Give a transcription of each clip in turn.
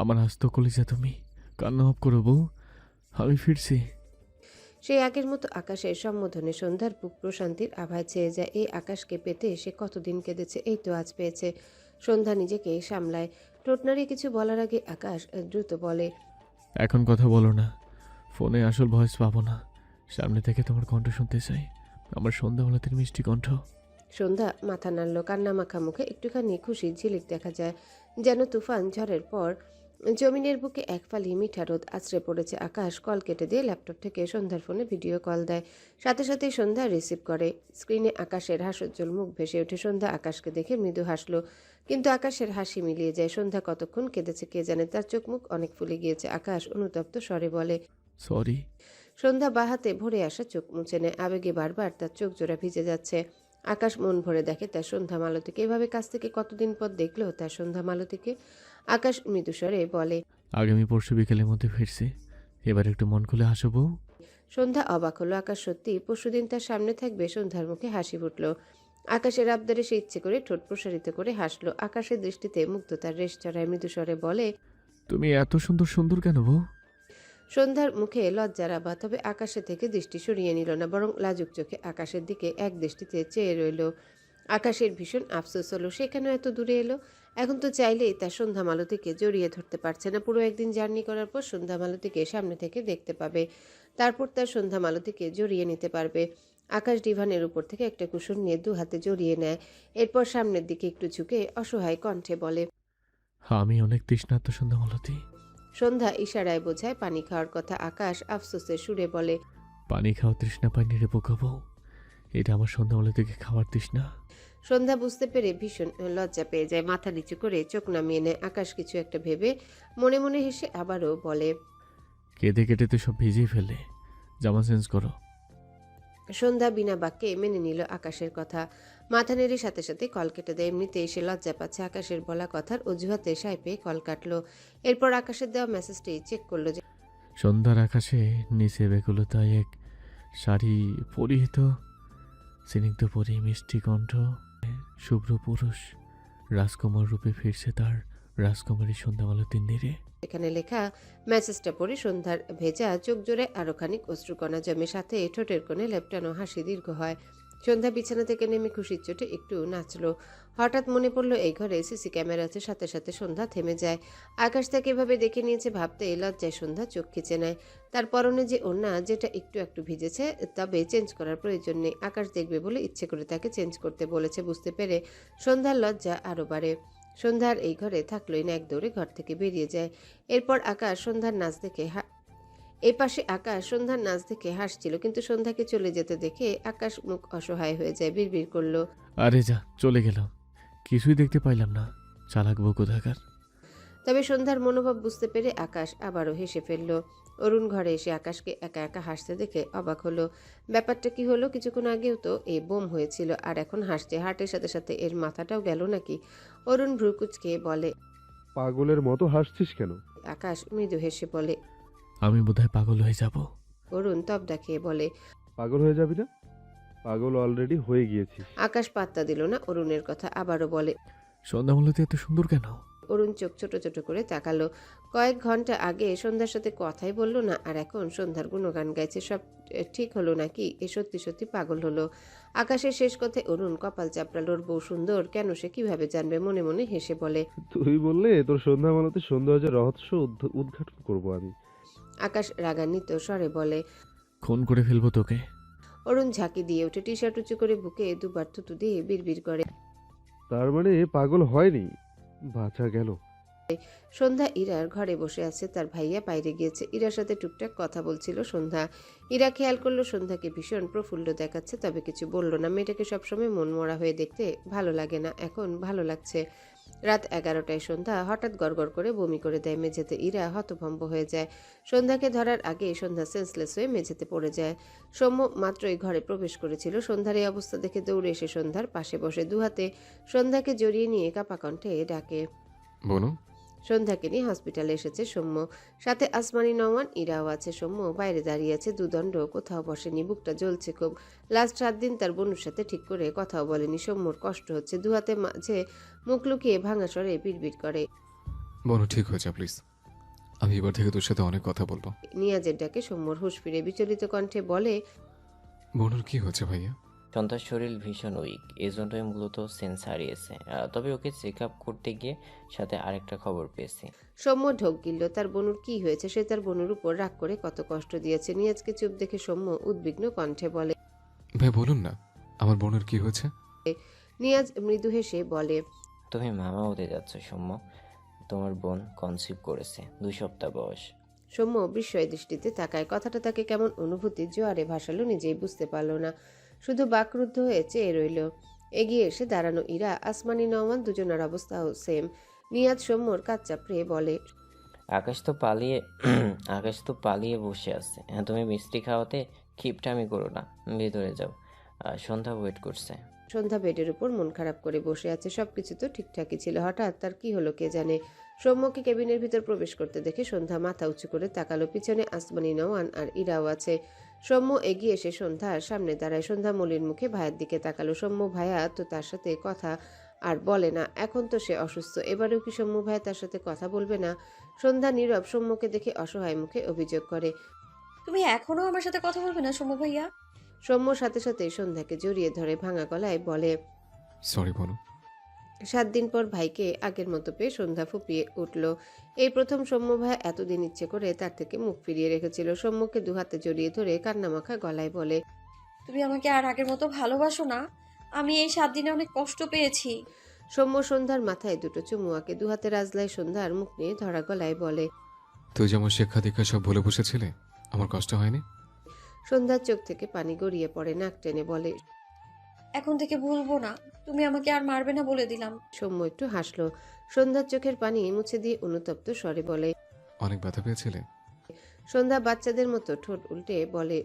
আমার হাসত কলিজা তুমি, কান্না অফ করো বউ, আমি ফিরছি। সেই আগের মতো আকাশের সম্বোধনে সন্ধ্যার বুক প্রশান্তির আভায় ছেয়ে যায়। এই আকাশকে পেতে সে কতদিন কেঁদেছে, এই তো আজ পেয়েছে। সন্ধ্যা নিজেকে সামলায়, ঠোঁট নাড়িয়ে কিছু বলার আগে আকাশ দ্রুত বলে, এখন কথা বলো না, ফোনে আসল ভয়েস পাবো না, সামনে থেকে তোমার কণ্ঠ শুনতে চাই, আমার সন্ধ্যাবেলাতের মিষ্টি কণ্ঠ। সন্ধ্যা মাথা নাড়ল, কান্না মাখা মুখে একটুখানি খুশির ঝিলিক দেখা যায়, যেন তুফান ঝড়ের পর জমিনের বুকে এক ফালি মিঠা রোদ আছড়ে পড়েছে। আকাশ কল কেটে দিয়ে ল্যাপটপ থেকে সন্ধ্যার ফোনে ভিডিও কল দেয়। সাথে সাথেই সন্ধ্যা রিসিভ করে। স্ক্রিনে আকাশের হাস্যোজ্জ্বল মুখ ভেসে ওঠে। সন্ধ্যা আকাশকে দেখে মৃদু হাসলো, কিন্তু আকাশের হাসি মিলিয়ে যায়। সন্ধ্যা কতক্ষণ কেঁদেছে কে জানে, তার চোখ মুখ অনেক ফুলে গিয়েছে। আকাশ অনুতপ্ত স্বরে বলে, সরি। সন্ধ্যা বাহাতে ভরে আসা চোখ মুছে নেয়, আবেগে বারবার তার চোখ জোড়া ভিজে যাচ্ছে। আকাশ মন ভরে দেখে তার সন্ধ্যা মালতীকে, এভাবে কাছ থেকে কতদিন পর দেখলো তার সন্ধ্যা মালতীকে। আকাশ মৃদুস্বরে বলে, আগামী পরশু বিকেলের মধ্যে ফিরছি, এবার একটু মন খুলে হাসো বউ। সন্ধ্যা অবাক হলো। আকাশ সত্যি পরশুদিন তার সামনে থাকবে? সন্ধ্যার মুখে হাসি ফুটল। আকাশের আবদারে সে ইচ্ছে করে ঠোঁট প্রসারিত করে হাসলো। আকাশের দৃষ্টিতে মুগ্ধতার রেশ চড়ায়, মৃদুস্বরে বলে, তুমি এত সুন্দর সুন্দর কেন বউ? সন্ধ্যার মুখে লজ্জার আভা, তবে আকাশের থেকে দৃষ্টি সরিয়ে নিল না, বরং লাজুক চোখে আকাশের দিকে এক দৃষ্টিতে চেয়ে রইল। আকাশের ভীষণ আফসোস হলো, সে কেন এত দূরে এলো। এখন তো চাইলেই তার সন্ধ্যা মালতীকে জড়িয়ে ধরতে পারছে না। পুরো একদিন জার্নি করার পর সন্ধ্যা মালতীকে সামনে থেকে দেখতে পাবে, তারপর তার সন্ধ্যা মালতীকে জড়িয়ে নিতে পারবে। আকাশ ডিভানের উপর থেকে একটা কুশন নিয়ে দু হাতে জড়িয়ে নেয়, এরপর সামনের দিকে একটু ঝুঁকে অসহায় কণ্ঠে বলে, আমি অনেক তৃষ্ণার্ত সন্ধ্যা মালতী। সন্ধ্যা ইশারায় বোঝায় পানি খাওয়ার কথা। আকাশ আফসোসের সুরে বলে, পানি খাওয়া তৃষ্ণা পাইনি রে বোকা বউ, এটা আমার সন্ধ্যা মালতীকে খাওয়ার তৃষ্ণা। সন্ধ্যা বুঝতে পেরে ভীষণ লজ্জা পেয়ে যায়, মাথা নিচু করে চোখ নামিয়ে নেয়। আকাশ কিছু একটা ভেবে মনে মনে হেসে আবারও বলে, কেঁদে কেটে তো সব ভিজিয়ে ফেলে, জামা চেঞ্জ করো। সন্ধ্যা বিনা বাক্যে মেনে নিল আকাশের কথা। মাথা নেড়ে সাথে সাথে কল কেটে দেয়। এমনিতে এসে লজ্জা পাচ্ছে আকাশের বলা কথার অজুহাতে সায় পেয়ে কল কাটলো। এরপর আকাশের দেওয়া মেসেজটি চেক করলো যে সন্ধ্যার আকাশে নিচে বেকুলতায় এক শাড়ি পরিহিত স্নিগ্ধ পরি মিষ্টি কণ্ঠ, শুভ্র পুরুষ রাজকুমার রূপে ফিরছে তার রাজকুমারী সন্ধ্যামালতীর নীড়ে। এখানে লেখা মেসেজটা পড়ে সন্ধ্যার ভেজা চোখ জোড়ে আরো খানিক অশ্রুকণা জমে, সাথে ঠোঁটের কোণে লেপটানো হাসি দীর্ঘ হয়। সন্ধ্যা বিছানা থেকে নেমে খুশির চোটে একটু নাচলো। হঠাৎ মনে পড়লো এই ঘরে সিসি ক্যামেরা আছে। সাথে সাথে সন্ধ্যা থেমে যায়। আকাশ তাকে এভাবে দেখে নিয়েছে ভাবতে লজ্জায় সন্ধ্যা চোখ খিচে নেয়। তার পরনে যে ওড়না, যেটা একটু একটু ভিজেছে, তবে চেঞ্জ করার প্রয়োজন নেই। আকাশ দেখবে বলে ইচ্ছে করে তাকে চেঞ্জ করতে বলেছে। বুঝতে পেরে সন্ধ্যার লজ্জা আরো বাড়ে। সন্ধ্যার এই ঘরে থাকলোই না, এক দৌড়ে ঘর থেকে বেরিয়ে যায়। এরপর আকাশ সন্ধ্যার নাচ দেখে এই পাশে আকাশ সন্ধ্যার নাচ দেখে হাসছিল, কিন্তু সন্ধ্যাকে চলে যেতে দেখে আকাশ মুখ অসহায় হয়ে যায়। বিড়বিড় করলো, আরে যা, চলে গেলাম, কিছুই দেখতে পাইলাম না, চালাক বউ কোথাকার। তবে সন্ধ্যার মনোভাব বুঝতে পেরে আকাশ আবারও হেসে ফেলল। অরুণ ঘরে এসে আকাশকে একা একা হাসতে দেখে অবাক হলো। ব্যাপারটা কি হলো? কিছুক্ষণ আগেও তো এ বোম হয়েছিল, আর এখন হাসছে। হার্টের সাথে সাথে এর মাথাটাও গেল নাকি? অরুণ ভ্রুকুচকে বলে, পাগলের মতো হাসছিস কেন? আকাশ মৃদু হেসে বলে, আমি বোধহয় পাগল হয়ে যাব। অরুণ তবদা খেয়ে বলে, পাগল হয়ে যাবি না? পাগল অলরেডি হয়ে গিয়েছিস। আকাশ পাত্তা দিল না অরুণের কথা, আবারও বলে, সন্ধ্যামালতী এত সুন্দর কেন? অরুণ চোখ ছোট ছোট করে তাকালো। কয়েক ঘন্টা আগে সন্ধ্যার সাথে কথাই বললো না, আর এখন সন্ধ্যার গুণগান গাইছে। সব ঠিক হলো নাকি? এ সত্যি সত্যি পাগল হলো? আকাশের শেষ কথায় অরুণ কপাল চাপড়াল। ওর বউ সুন্দর কেন সে কিভাবে জানবে? মনে মনে হেসে বলে, তুই বললে তোর সন্ধ্যা মালতে সৌন্দর্যের রহস্য উদ্ঘাটন করব আমি। আকাশ রাগান্বিত স্বরে বলে। খুন করে ফেলবো তোকে। অরুণ ঝাঁকি দিয়ে ওঠে, টি শার্ট উঁচু করে বুকে দুবার থুতু দিয়ে বিড়বিড় করে। তার মানে পাগল হয়নি, বাঁচা গেল। সন্ধ্যা ইরার ঘরে বসে আছে, তার ভাইয়া বাইরে গিয়েছে। ইরার সাথে টুকটাক কথা বলছিল সন্ধ্যা। ইরা খেয়াল করলো সন্ধ্যাকে ভীষণ প্রফুল্ল দেখাচ্ছে, তবে কিছু বলল না। মেয়েটাকে সবসময় মন মরা হয়ে দেখতে ভালো লাগে না, এখন ভালো লাগছে। রাত 11টায় সন্ধ্যা হঠাৎ গড়গড় করে বমি করে দেয় মেঝেতে। ইরা হতভম্ব হয়ে যায়। সন্ধ্যাকে ধরার আগে সন্ধ্যা সেন্সলেস হয়ে মেঝেতে পড়ে যায়। সৌম্য মাত্রই ঘরে প্রবেশ করেছিল। সন্ধ্যার এই অবস্থা দেখে দৌড়ে এসে সন্ধ্যার পাশে বসে দুহাতে সন্ধ্যাকে জড়িয়ে নিয়ে কাপা কণ্ঠে ডাকে, বলো। সন্ধ্যাকে নিয়ে হসপিটালে এসেছে সৌম্য, সাথে আসমানি নওয়ান ইরাও আছে। সৌম্য বাইরে দাঁড়িয়ে আছে দুদণ্ড, কোথাও বসেনি, বুকটা জ্বলছে খুব। লাস্ট 7 দিন তার বোনের সাথে ঠিক করে কথাও বলেনি। সৌম্যর কষ্ট হচ্ছে, দুহাতে মাঝে মুখ লুকিয়ে ভাঙা স্বরে বিড়বিড় করে। বলো ঠিক হয়ে যা প্লিজ, আমি এবার থেকে তোর সাথে অনেক কথা বলবো। নিয়াজের ডাকে সৌম্যর হুঁশ ফিরে বিচলিত কণ্ঠে বলে, বোনের কি হচ্ছে ভাইয়া? সন্ধ্যার শরীর ভীষণ উইক, এই জন্যই মূলত সেন্স হারিয়েছে। তবে ওকে চেক আপ করতে গিয়ে সাথে আরেকটা খবর পেয়েছি। সৌম্য ঢোক গিলল। তার বনুর কি হয়েছে? সে তার বনুর উপর রাগ করে কত কষ্ট দিয়েছে। নিয়াজকে চুপ দেখে সৌম্য উদ্বিগ্ন কণ্ঠে বলে। ভাই বলুন না, আমার বোনের কি হয়েছে? নিয়াজ মৃদু হেসে বলে, তুমি মামা হতে যাচ্ছ সৌম্য, তোমার বোন কনসিভ করেছে, 2 সপ্তাহ বয়স। সৌম্য বিস্ময় দৃষ্টিতে তাকায়। কথাটা তাকে কেমন অনুভূতি জোয়ারে ভাসালো নিজেই বুঝতে পারল না, শুধু বাকরুদ্ধ হয়ে চেয়ে রইল। এগিয়ে এসে দাঁড়ানো ইরা, আসমানি নওমান, দুজনের অবস্থাও সেম। নিয়াজ সৌম্যর কাজ চাপড়ে বলে, আকাশ তো পালিয়ে আকাশ তো পালিয়ে বসে আছে। তুমি মিষ্টি খাওয়াতে খিপটামি করো না, ভেতরে যাও, সন্ধ্যা ওয়েট করছে। সন্ধ্যা বেডের উপর মন খারাপ করে বসে আছে। সবকিছু তো ঠিকঠাকই ছিল, হঠাৎ তার কি হলো কে জানে। সৌম্যকে কেবিনের ভিতর প্রবেশ করতে দেখে সন্ধ্যা মাথা উঁচু করে তাকালো। পিছনে আসমানি নওয়ান আর ইরাও আছে। সৌম্য এগিয়ে এসে সন্ধ্যার সামনে দাঁড়ায়। সন্ধ্যা মলির মুখে ভাইয়ের দিকে তাকালো। সৌম্য ভাইয়া তো তার সাথে কথা আর বলে না, এখন তো সে অসুস্থ, এবারেও কি সৌম্য ভাইয়া তার সাথে কথা বলবে না? সন্ধ্যা নীরব, সৌম্যকে দেখে অসহায় মুখে অভিযোগ করে। তুমি এখনো আমার সাথে কথা বলবে না সৌম্য ভাইয়া? সৌম্য সাথে সাথে সন্ধ্যাকে জড়িয়ে ধরে ভাঙা গলায় বলে। সরি বোন। 7 দিন পর ভাইকে আগের মতো পেয়ে সন্ধ্যা ফুপিয়ে উঠল। এই প্রথম সৌম্য ভাই এতদিন ইচ্ছে করে তার থেকে মুখ ফিরিয়ে রেখেছিল। সৌম্যকে দুহাতে জড়িয়ে ধরে কান্নামাখা গলায় বলে, তুমি আমাকে আর আগের মতো ভালোবাসো না? আমি এই 7 দিনে অনেক কষ্ট পেয়েছি। সৌম্য সন্ধ্যার মাথায় দুটো চুমু আঁকে, দুহাতে রাজলায় সন্ধ্যার মুখ নিয়ে ধরা গলায় বলে। তুই যেমন শিক্ষা দীক্ষা সব ভুলে বসেছিলে, আমার কষ্ট হয়নি? সন্ধ্যার চোখ থেকে পানি গড়িয়ে পড়ে, নাক টেনে বলে। এখন থেকে ভুলবো না, তুমি আমাকে আর মারবে না বলে দিলাম। সৌম্য একটু হাসলো। সন্ধ্যার চোখের পানি মুছে দিয়ে অনুতপ্ত স্বরে বলে। অনেক ব্যথা পেয়েছিলে? সন্ধ্যা বাচ্চাদের মতো ঠোঁট উল্টে বলে।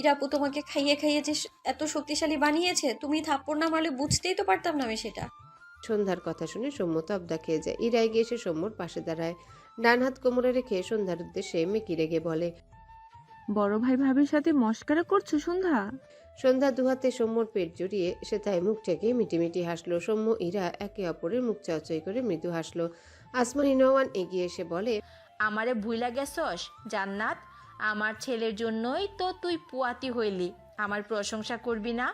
ইরাপু তোমাকে খাইয়ে খাইয়ে যে এত শক্তিশালী বানিয়েছে, তুমি থাপ্পড় না মারলে বুঝতেই তো পারতাম না আমি সেটা। সন্ধ্যার কথা শুনে সৌম্য তবদা খেয়ে যায়। ইরায় গিয়ে এসে সৌম্যর পাশে দাঁড়ায়, ডান হাত কোমরে রেখে সন্ধ্যার উদ্দেশ্যে মেকি রেগে বলে। বড় ভাই ভাবির সাথে মস্করা করছো সন্ধ্যা? সন্ধ্যা দুহাতে সৌম্যর পেট জড়িয়ে সে তাই মুখ থেকে মিটিমিটি হাসলো। সৌম্য ইরা একে অপরের মুখ চাওচাই করে মৃদু হাসলো। আসমানি নওয়ান এগিয়ে এসে বলে, আমারে ভুইলা গেছস জান্নাত? আমার ছেলের জন্যই তো তুই পুয়াতি হইলি, আমার প্রশংসা করবি না?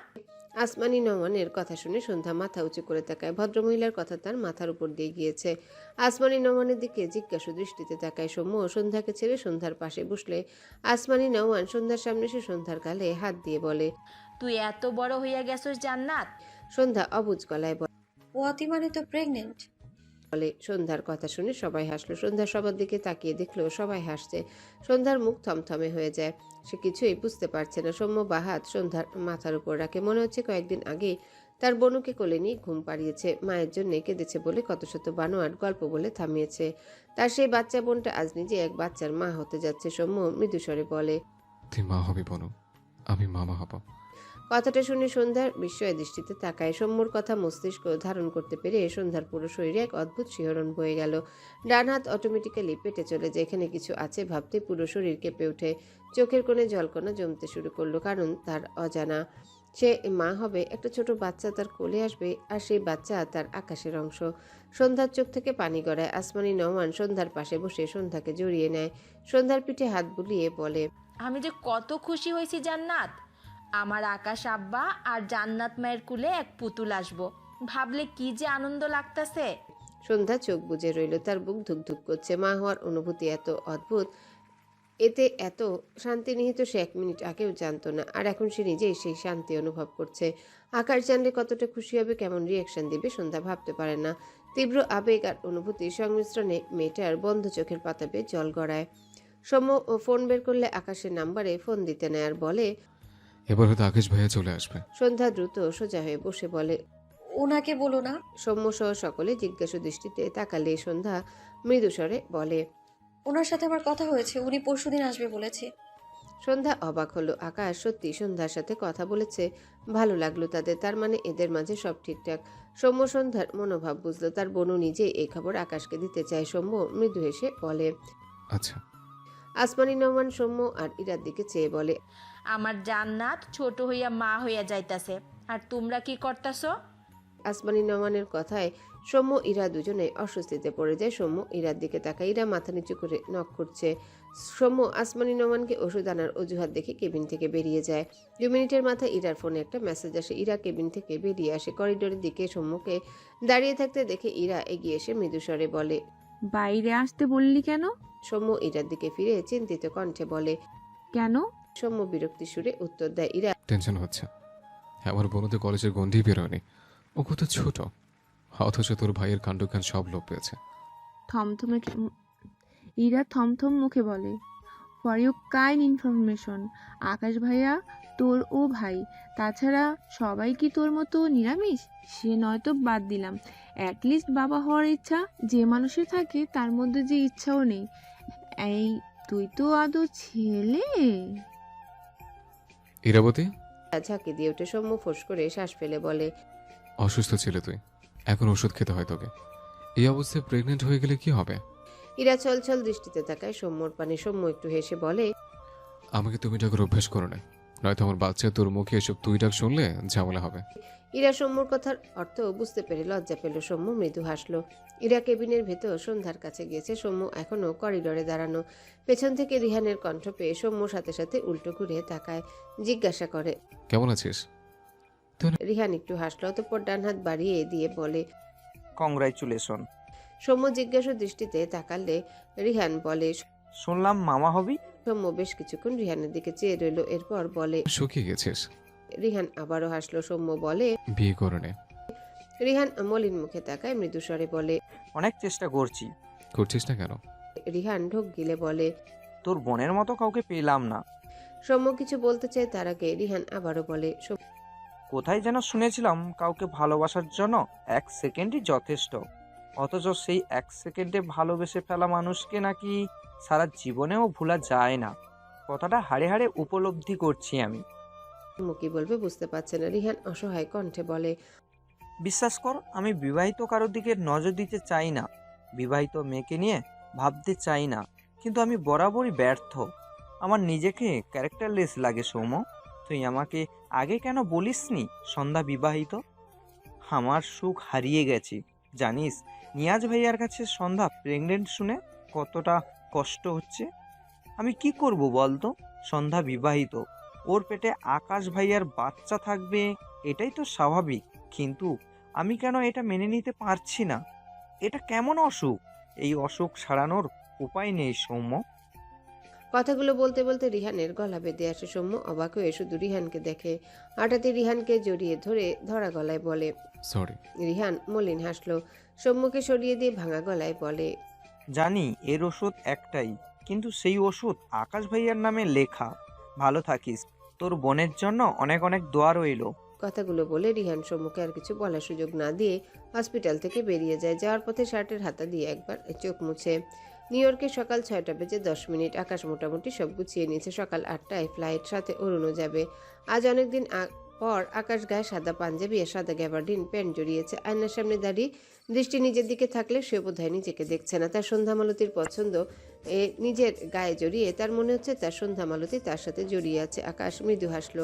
আসমানি নওয়ানের কথা শুনে সন্ধ্যা মাথা উঁচু করে তাকায়। ভদ্রমহিলার কথা তার মাথার উপর দিয়ে গিয়েছে। আসমানি নওয়ানের দিকে জিজ্ঞাসু দৃষ্টিতে তাকায় সৌম্য। সন্ধ্যাকে ছেড়ে সন্ধ্যার পাশে বসলে আসমানি নওয়ান সন্ধ্যার সামনে এসে সন্ধ্যার গালে হাত দিয়ে বলে। তুই এত বড় হইয়া গেছস জান্নাত? সন্ধ্যা অবুঝ গলায় পোয়াতি মানে তো প্রেগনেন্ট। বলে। সন্ধ্যার কথা শুনে সবাই হাসলো। সন্ধ্যা সবার দিকে তাকিয়ে দেখলো সবাই হাসছে। সন্ধ্যার মুখ থমথমে হয়ে যায়, সে কিছুই বুঝতে পারছে না। সৌম্য বাহাত সন্ধ্যার মাথার উপর রাখে। মনে হচ্ছে কয়েকদিন আগে তার বনুকে কোলে নিয়ে ঘুম পাড়িয়েছে, মায়ের জন্য কেঁদেছে বলে কত শত বানোয়াট গল্প বলে থামিয়েছে। তার সেই বাচ্চা বোনটা আজ নিজে এক বাচ্চার মা হতে যাচ্ছে। সৌম্য মৃদুস্বরে বলে। তুই মা হবি বোন, আমি মামা হব। কথাটা শুনে সন্ধ্যার বিস্ময় দৃষ্টিতে তাকায়। সৌম্যর কথা মস্তিষ্ক ধারণ করতে পেরে সন্ধ্যার পুরো শরীরে এক অদ্ভুত শিহরণ বয়ে গেল। ডান হাত অটোমেটিক্যালি পেটে চলে যায়। এখানে কিছু আছে ভাবতে পুরো শরীর কেঁপে ওঠে। চোখের কোণে জলকণা জমতে শুরু করলো, কারণ তার অজানা সে মা হবে। একটা ছোট বাচ্চা তার কোলে আসবে, আর সেই বাচ্চা তার আকাশের অংশ। সন্ধ্যার চোখ থেকে পানি গড়ায়। আসমানি নওয়ান সন্ধ্যার পাশে বসে সন্ধ্যাকে জড়িয়ে নেয়। সন্ধ্যার পিঠে হাত বুলিয়ে বলে, আমি যে কত খুশি হয়েছি জান্নাত, আমার আকাশ আব্বা আর জান্নাত মায়ের কুলে এক পুতুল আসবো, ভাবলে কি যে আনন্দ লাগতাছে। সন্ধ্যা চোখ বুজে রইল, তার বুক ধুকধুক করছে। মা হওয়ার অনুভূতি এত অদ্ভুত, এতে এত শান্তি নিহিত সে 1 মিনিট আগেও জানতো না। আর এখন সে নিজেই সেই শান্তি অনুভব করছে। আকাশ জানলে কতটা খুশি হবে, কেমন রিয়াকশন দিবে সন্ধ্যা ভাবতে পারে না। তীব্র আবেগ আর অনুভূতির সংমিশ্রণে মেয়েটার বন্ধ চোখের পাতা বেয়ে জল গড়ায়। সৌম্য ফোন বের করলে আকাশের নাম্বারে ফোন দিতে নেয় আর বলে। এবার হয়তো আকাশ ভাইয়া চলে আসবে। সন্ধ্যা দ্রুত সোজা হয়ে বসে বলে। ওনাকে বলো না। সৌম্য সহ সকলে জিজ্ঞাসু দৃষ্টিতে তাকালে সন্ধ্যা মৃদুস্বরে বলে। ওনার সাথে আমার কথা হয়েছে, উনি পরশুদিন আসবে বলেছে। সন্ধ্যা অবাক হলো। আকাশ সত্যি সন্ধ্যার সাথে কথা বলেছে, ভালো লাগলো তাদের, তার মানে এদের মাঝে সব ঠিকঠাক। সৌম্য সন্ধ্যার মনোভাব বুঝলো, তার বোনও নিজেই এই খবর আকাশকে দিতে চায়। সৌম্য মৃদু হেসে বলে। আচ্ছা, আসমানি নোমান সৌম্য আর ইরার দিকে চেয়ে বলে, আমার জান্নাত ছোট হইয়া মা হইয়া যাইতাছে, আর তোমরা কি করতাছো? আসমানি নোমানের কথায় সৌম্য ইরা দুজনে অস্বস্তিতে পড়ে যায়। সৌম্য ইরার দিকে তাকায়, ইরা মাথা নিচু করে নক করছে। সৌম্য আসমানি নোমানকে ওষুধ আনার অজুহাত দেখে কেবিন থেকে বেরিয়ে যায়। 2 মিনিটের মাথায় ইরার ফোনে একটা মেসেজ আসে। ইরা কেবিন থেকে বেরিয়ে আসে, করিডোরের দিকে সৌম্যকে দাঁড়িয়ে থাকতে দেখে ইরা এগিয়ে এসে মৃদুস্বরে বলে। বাইরে আসতে বললি কেন? সৌম্য ইরার দিকে ফিরে চিন্তিত কণ্ঠে বলে। কেন? সৌম্য বিরক্তি সুরে উত্তর দেয়। ইরা টেনশন হচ্ছে। আমার বোনও তো কলেজের গন্ডি বেরোয়নি, ও কত ছোট, অথচ তোর ভাইয়ের কাণ্ডজ্ঞান সব লোপ পেয়েছে। থমথমে ইরা থমথম মুখে বলে, ফর ইউ কাইন্ড ইনফরমেশন, আকাশ ভাইয়া তোর ও ভাই। তাছাড়া সবাই কি তোর মতো নিরামিষ? সে নয়তো বাদ দিলাম, অ্যাটলিস্ট বাবা হওয়ার ইচ্ছা যে মানুষের থাকে তার মধ্যে যে ইচ্ছাও নেই। এই তুই তো আদৌ ছেলে? ইরাবতী, ঝাঁকি দিয়ে ওঠে। সৌম্য ফোঁস করে শ্বাস ফেলে বলে। অসুস্থ ছিলে তুই, এখন ওষুধ খেতে হয় তোকে। এই অবস্থায় প্রেগনেন্ট হয়ে গেলে কি হবে? ইরা ছলছল দৃষ্টিতে তাকায় সৌম্যর পানে। সৌম্য একটু হেসে বলে। আমাকে তুমি ডাকার অভ্যাস করো না, নয়তো আমার বাচ্চা তোর মুখে এসব তুই ডাক শুনলে ঝামেলা হবে। ইরা সৌম্যর কথার অর্থ বুঝতে পেরে লজ্জা পেল। সৌম্য মৃদু হাসলো। ইরা কেবিনের ভেতর সন্ধ্যার কাছে গিয়েছে। সৌম্য এখনো করিডোরে দাঁড়ানো। পেছন থেকে রিহানের কণ্ঠ পেয়ে সৌম্য সাথে সাথে উল্টো ঘুরে তাকায়, জিজ্ঞাসা করে, কেমন আছিস? রিহান একটু হাসলো, অতঃপর ডান হাত বাড়িয়ে দিয়ে বলে। কংগ্রাচুলেশন। সৌম্য জিজ্ঞাসা দৃষ্টিতে তাকালে রিহান বলে। শুনলাম মামা হবি। সৌম্য বেশ কিছুক্ষণ রিহানের দিকে চেয়ে রইল, এরপর বলে। শুকিয়ে গেছিস। রিহান আবারও হাসলো। সৌম্য বলে। বিয়ে করে নে। রিহান মলিন মুখে তাকায়, মৃদুস্বরে বলে। অনেক চেষ্টা করছি। করছিস না কেন? রিহান ঢোক গিলে বলে। তোর বোনের মতো কাউকে পেলাম না। সৌম্য কিছু বলতে চায়, তার আগে রিহান আবারও বলে। কোথায় যেন শুনেছিলাম কাউকে ভালোবাসার জন্য 1 সেকেন্ডই যথেষ্ট, অথচ সেই 1 সেকেন্ডে ভালোবেসে ফেলা মানুষকে নাকি সারা জীবনেও ভোলা যায় না। কথাটা হাড়ে হাড়ে উপলব্ধি করছি আমি। সৌম্য কি বলবে বুঝতে পারছে না। রিহান অসহায় কণ্ঠে বলে। বিশ্বাস কর, আমি বিবাহিত কারোর দিকে নজর দিতে চাই না, বিবাহিত মেয়েকে নিয়ে ভাবতে চাই না, কিন্তু আমি বরাবরই ব্যর্থ। আমার নিজেকে ক্যারেক্টারলেস লাগে। সৌম্য, তুই আমাকে আগে কেন বলিসনি সন্ধ্যা বিবাহিত? আমার সুখ হারিয়ে গেছি জানিস। নিয়াজ ভাইয়ার কাছে সন্ধ্যা প্রেগনেন্ট শুনে কতটা কষ্ট হচ্ছে। আমি কি করব বলতো? সন্ধ্যা বিবাহিত, ওর পেটে আকাশ ভাইয়ার বাচ্চা থাকবে, এটাই তো স্বাভাবিক, কিন্তু আমি কেন এটা মেনে নিতে পারছি না? এটা কেমন অসুখ? এই অসুখ সারানোর উপায় নেই সৌম্য। কথাগুলো বলতে বলতে রিহানের গলা বেঁধে আসে। সৌম্য অবাক হয়ে শুধু রিহানকে দেখে। হঠাৎই রিহানকে জড়িয়ে ধরে ধরা গলায় বলে। সরি। রিহান মলিন হাসলো। সৌম্যকে সরিয়ে দিয়ে ভাঙা গলায় বলে। জানি এর ওষুধ একটাই, কিন্তু সেই ওষুধ আকাশ ভাইয়ার নামে লেখা। ভালো থাকিস, তোর বোনের জন্য অনেক অনেক দোয়া রইলো। কথাগুলো বলে রিহান সৌম্যকে আর কিছু বলার সুযোগ না দিয়ে হসপিটাল থেকে বেরিয়ে যায়। যাওয়ার পথে শার্টের হাতা দিয়ে একবার চোখ মুছে। নিউ ইয়র্কে সকাল 6টা বেজে 10 মিনিট। আকাশ মোটামুটি সব গুছিয়ে নিয়েছে। সকাল 8টায় ফ্লাইট, সাথে অরুণও যাবে। আজ অনেকদিন পর আকাশ গায়ে সাদা পাঞ্জাবি আর সাদা গ্যাবার্ডিন প্যান্ট জড়িয়েছে। আয়নার সামনে দাঁড়িয়ে দৃষ্টি নিজের দিকে থাকলে সে বোধহয় নিজেকে দেখছে না। তার সন্ধ্যামালতির পছন্দ নিজের গায়ে জড়িয়ে তার মনে হচ্ছে তার সন্ধ্যামালতি তার সাথে জড়িয়ে আছে। আকাশ মৃদু হাসলো।